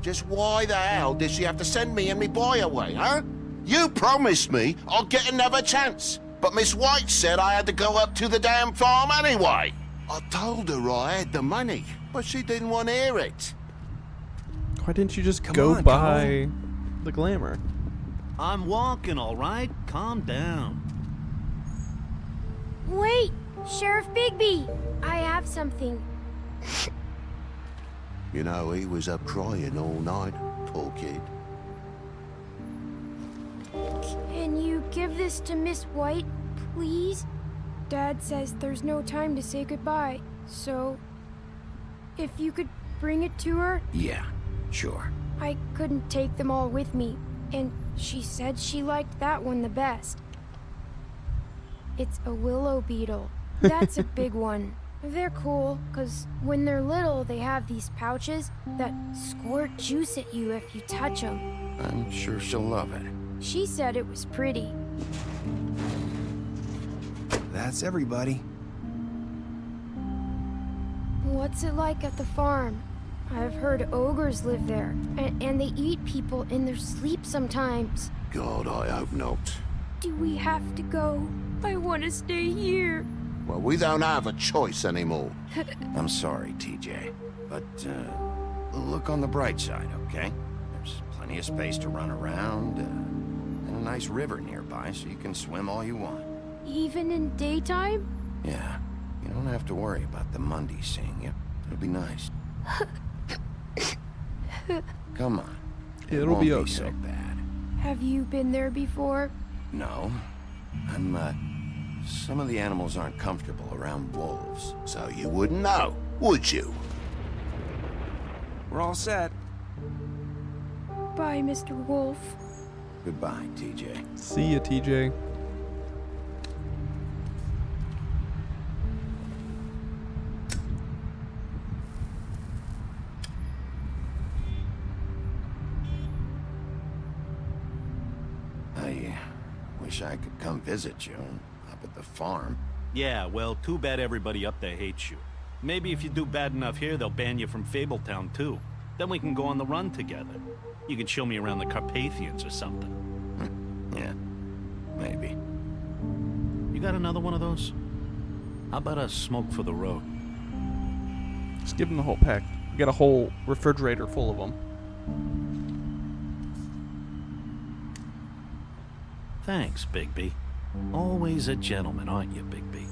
Just why the hell did she have to send me and me boy away, huh? You promised me I'll get another chance. But Miss White said I had to go up to the damn farm anyway. I told her I had the money, but she didn't want to hear it. Why didn't you just Come go on, buy the glamour? I'm walking, all right? Calm down. Wait! Sheriff Bigby! I have something. You know, he was up crying all night, poor kid. Can you give this to Miss White, please? Dad says there's no time to say goodbye, so... if you could bring it to her? Yeah, sure. I couldn't take them all with me, and she said she liked that one the best. It's a willow beetle. That's a big one. They're cool, because when they're little, they have these pouches that squirt juice at you if you touch them. I'm sure she'll love it. She said it was pretty. That's everybody. What's it like at the farm? I've heard ogres live there, and they eat people in their sleep sometimes. God, I hope not. Do we have to go? I want to stay here. Well, we don't have a choice anymore. I'm sorry, TJ, but look on the bright side, okay? There's plenty of space to run around, and a nice river nearby so you can swim all you want. Even in daytime? Yeah, you don't have to worry about the Mundies seeing you. It'll be nice. Come on. It'll be won't okay. so bad. Have you been there before? No. Some of the animals aren't comfortable around wolves, so you wouldn't know, would you? We're all set. Bye, Mr. Wolf. Goodbye, TJ. See ya, TJ. I wish I could come visit you up at the farm. Yeah, well, too bad everybody up there hates you. Maybe if you do bad enough here, they'll ban you from Fabletown, too. Then we can go on the run together. You can show me around the Carpathians or something. Yeah, maybe. You got another one of those? How about a smoke for the road? give him the whole pack. We got a whole refrigerator full of them. Thanks, Bigby. Always a gentleman, aren't you, Bigby?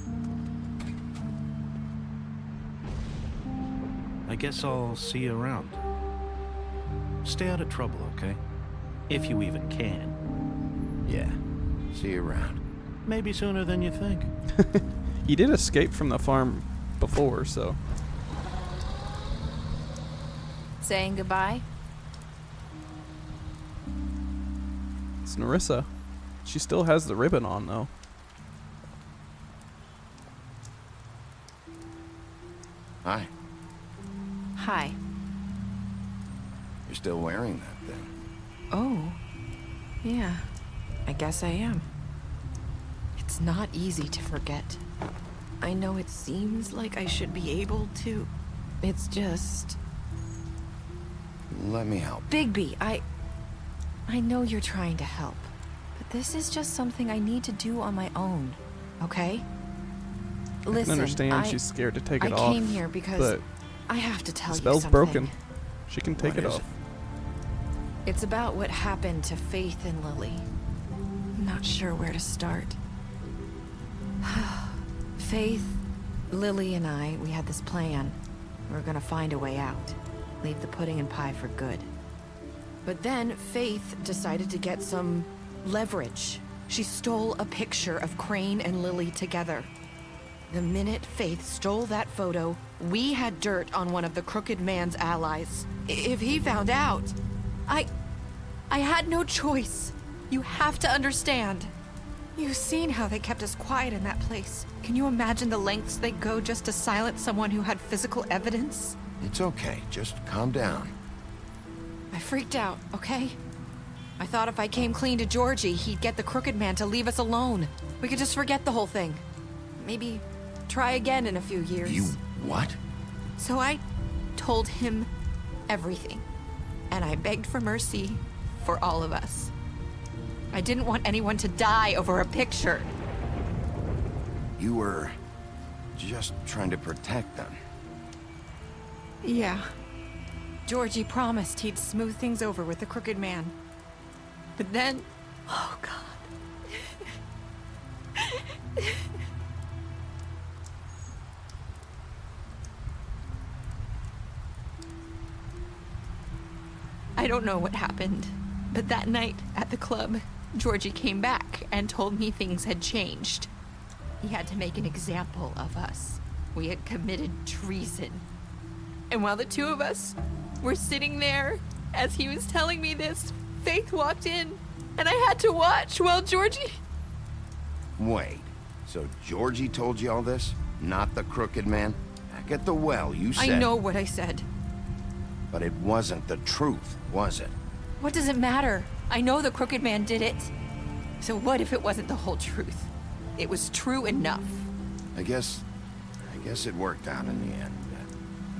I guess I'll see you around. Stay out of trouble, okay? If you even can. Yeah. See you around. Maybe sooner than you think. He did escape from the farm before, so... Saying goodbye? It's Nerissa. She still has the ribbon on, though. Hi. Hi. You're still wearing that thing. Oh. Yeah. I guess I am. It's not easy to forget. I know it seems like I should be able to. It's just... Let me help. Bigby, I know you're trying to help. But this is just something I need to do on my own. Okay? Listen, I can understand she's scared to take it off. I came here because but I have to tell the you spell's something. broken. She can take What it is off. It's about what happened to Faith and Lily. I'm not sure where to start. Faith, Lily, and I, we had this plan. We were gonna find a way out. Leave the pudding and pie for good. But then Faith decided to get some leverage. She stole a picture of Crane and Lily together. The minute Faith stole that photo, we had dirt on one of the Crooked Man's allies. If he found out, I had no choice. You have to understand. You've seen how they kept us quiet in that place. Can you imagine the lengths they go just to silence someone who had physical evidence? It's okay. Just calm down. I freaked out, okay? I thought if I came clean to Georgie, he'd get the Crooked Man to leave us alone. We could just forget the whole thing. Maybe try again in a few years. You what? So I told him everything. And I begged for mercy for all of us. I didn't want anyone to die over a picture. You were just trying to protect them. Yeah. Georgie promised he'd smooth things over with the Crooked Man. But then... Oh, God. I don't know what happened, but that night at the club, Georgie came back and told me things had changed. He had to make an example of us. We had committed treason. And while the two of us were sitting there, as he was telling me this, Faith walked in, and I had to watch while Georgie... Wait, so Georgie told you all this? Not the Crooked Man? Back at the well, you said... I know what I said. But it wasn't the truth, was it? What does it matter? I know the Crooked Man did it. So what if it wasn't the whole truth? It was true enough. I guess it worked out in the end.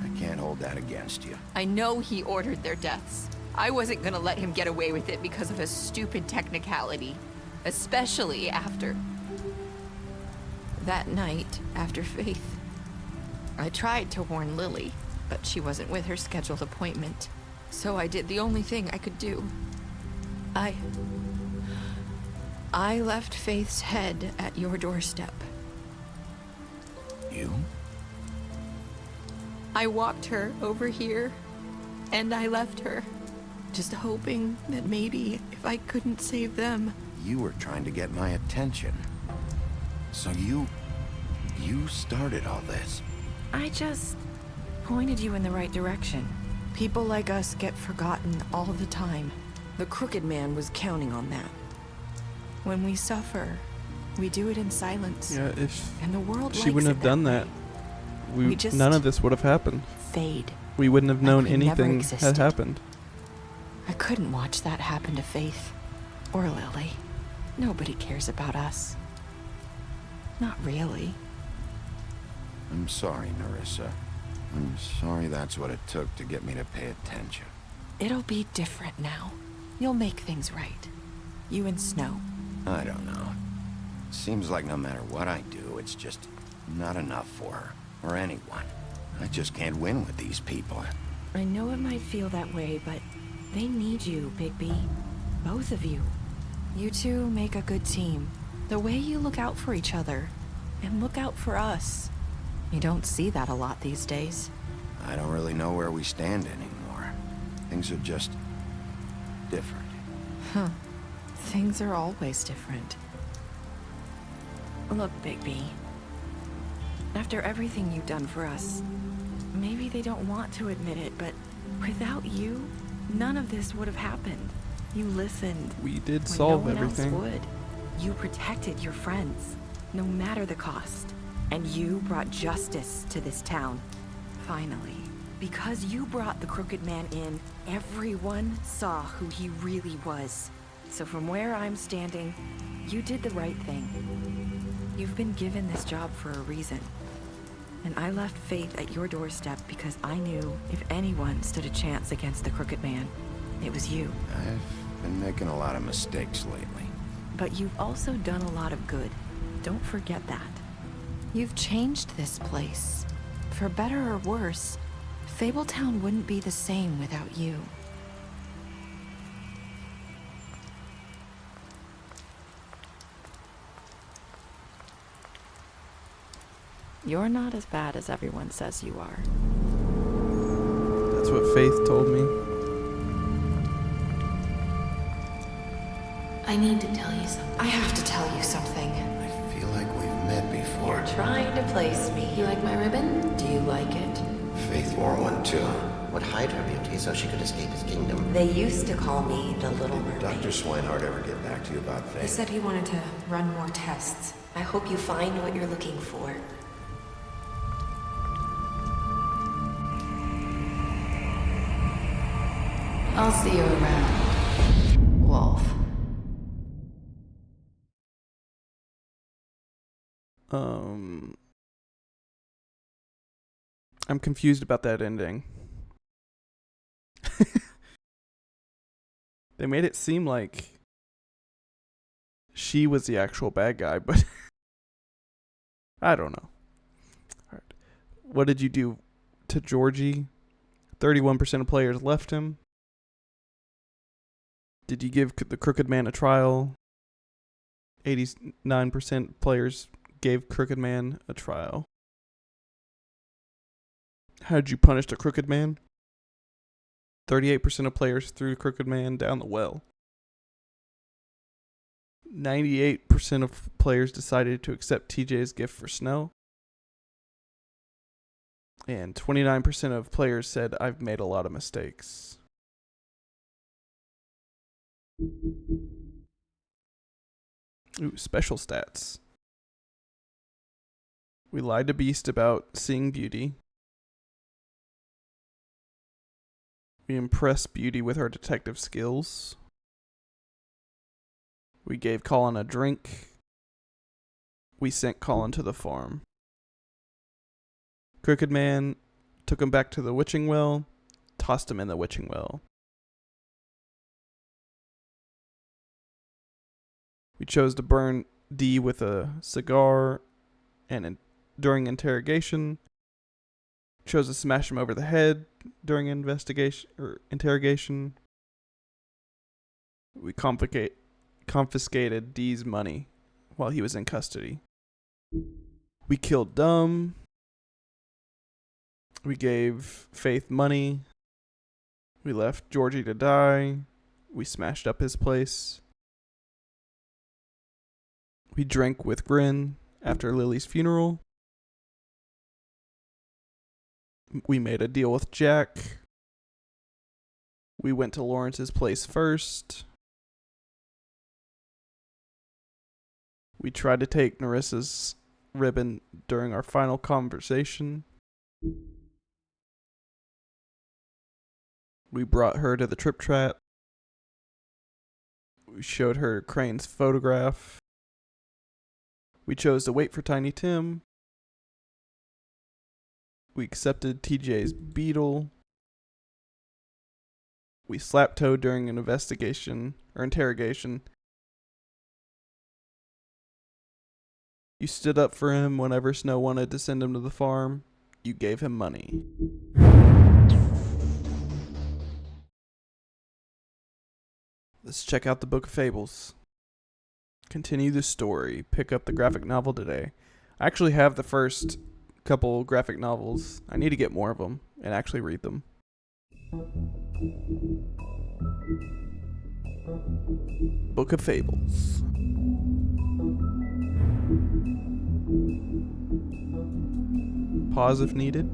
I can't hold that against you. I know he ordered their deaths. I wasn't gonna let him get away with it because of a stupid technicality. Especially after... that night, after Faith. I tried to warn Lily, but she wasn't with her scheduled appointment. So I did the only thing I could do. I left Faith's head at your doorstep. You? I walked her over here, and I left her, just hoping that maybe if I couldn't save them... You were trying to get my attention. So you started all this. I just pointed you in the right direction. People like us get forgotten all the time. The Crooked Man was counting on that. When we suffer, we do it in silence. Yeah, if and the world she likes wouldn't have done that, We just none of this would have happened. Fade. We wouldn't have known we never anything existed. had happened. I couldn't watch that happen to Faith. Or Lily. Nobody cares about us. Not really. I'm sorry, Nerissa. I'm sorry that's what it took to get me to pay attention. It'll be different now. You'll make things right. You and Snow. I don't know. Seems like no matter what I do, it's just not enough for her. Or anyone. I just can't win with these people. I know it might feel that way, but they need you, Bigby. Both of you. You two make a good team. The way you look out for each other, and look out for us. You don't see that a lot these days. I don't really know where we stand anymore. Things are just different. Huh. Things are always different. Look, Bigby. After everything you've done for us, maybe they don't want to admit it, but without you, none of this would have happened. You listened. We did when solve no one everything. Else would. You protected your friends, no matter the cost. And you brought justice to this town. Finally. Because you brought the Crooked Man in, everyone saw who he really was. So from where I'm standing, you did the right thing. You've been given this job for a reason. And I left Faith at your doorstep because I knew if anyone stood a chance against the Crooked Man, it was you. I've been making a lot of mistakes lately. But you've also done a lot of good. Don't forget that. You've changed this place. For better or worse, Fabletown wouldn't be the same without you. You're not as bad as everyone says you are. That's what Faith told me. I need to tell you something. I have to tell you something. I feel like we've met before. You're trying to place me. You like my ribbon? Do you like it? Faith wore one too. Would hide her beauty so she could escape his kingdom. They used to call me the Little Mermaid. Dr. Swinehart ever get back to you about He Faith? said he wanted to run more tests. I hope you find what you're looking for. I'll see you around, Wolf. I'm confused about that ending. They made it seem like she was the actual bad guy, but I don't know. All right. What did you do to Georgie? 31% of players left him. Did you give the Crooked Man a trial? 89% players gave Crooked Man a trial. How did you punish the Crooked Man? 38% of players threw Crooked Man down the well. 98% of players decided to accept TJ's gift for Snow. And 29% of players said, I've made a lot of mistakes. Ooh, special stats. We lied to Beast about seeing Beauty. We impressed Beauty with her detective skills. We gave Colin a drink. We sent Colin to the farm. Crooked Man took him back to the witching well, tossed him in the witching well. We chose to burn Dee with a cigar, and during interrogation, chose to smash him over the head during interrogation. We confiscated Dee's money while he was in custody. We killed Dumb. We gave Faith money. We left Georgie to die. We smashed up his place. We drank with Grin after Lily's funeral. We made a deal with Jack. We went to Lawrence's place first. We tried to take Nerissa's ribbon during our final conversation. We brought her to the Trip Trap. We showed her Crane's photograph. We chose to wait for Tiny Tim. We accepted TJ's beetle. We slapped Toad during an interrogation. You stood up for him whenever Snow wanted to send him to the farm. You gave him money. Let's check out the Book of Fables. Continue the story. Pick up the graphic novel today. I actually have the first couple graphic novels. I need to get more of them and actually read them. Book of Fables. Pause if needed.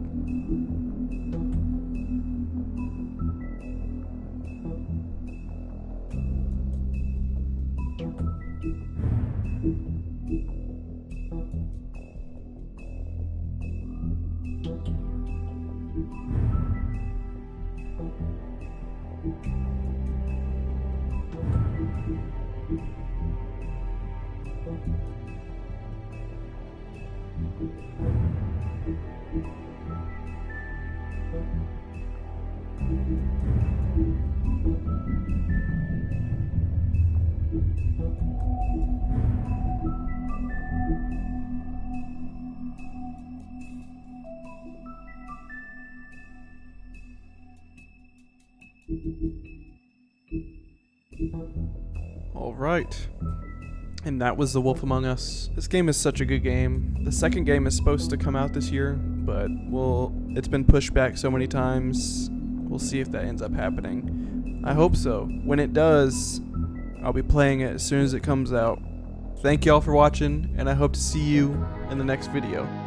Alright. And that was The Wolf Among Us. This game is such a good game. The second game is supposed to come out this year, but it's been pushed back so many times. We'll see if that ends up happening. I hope so. When it does, I'll be playing it as soon as it comes out. Thank y'all for watching, and I hope to see you in the next video.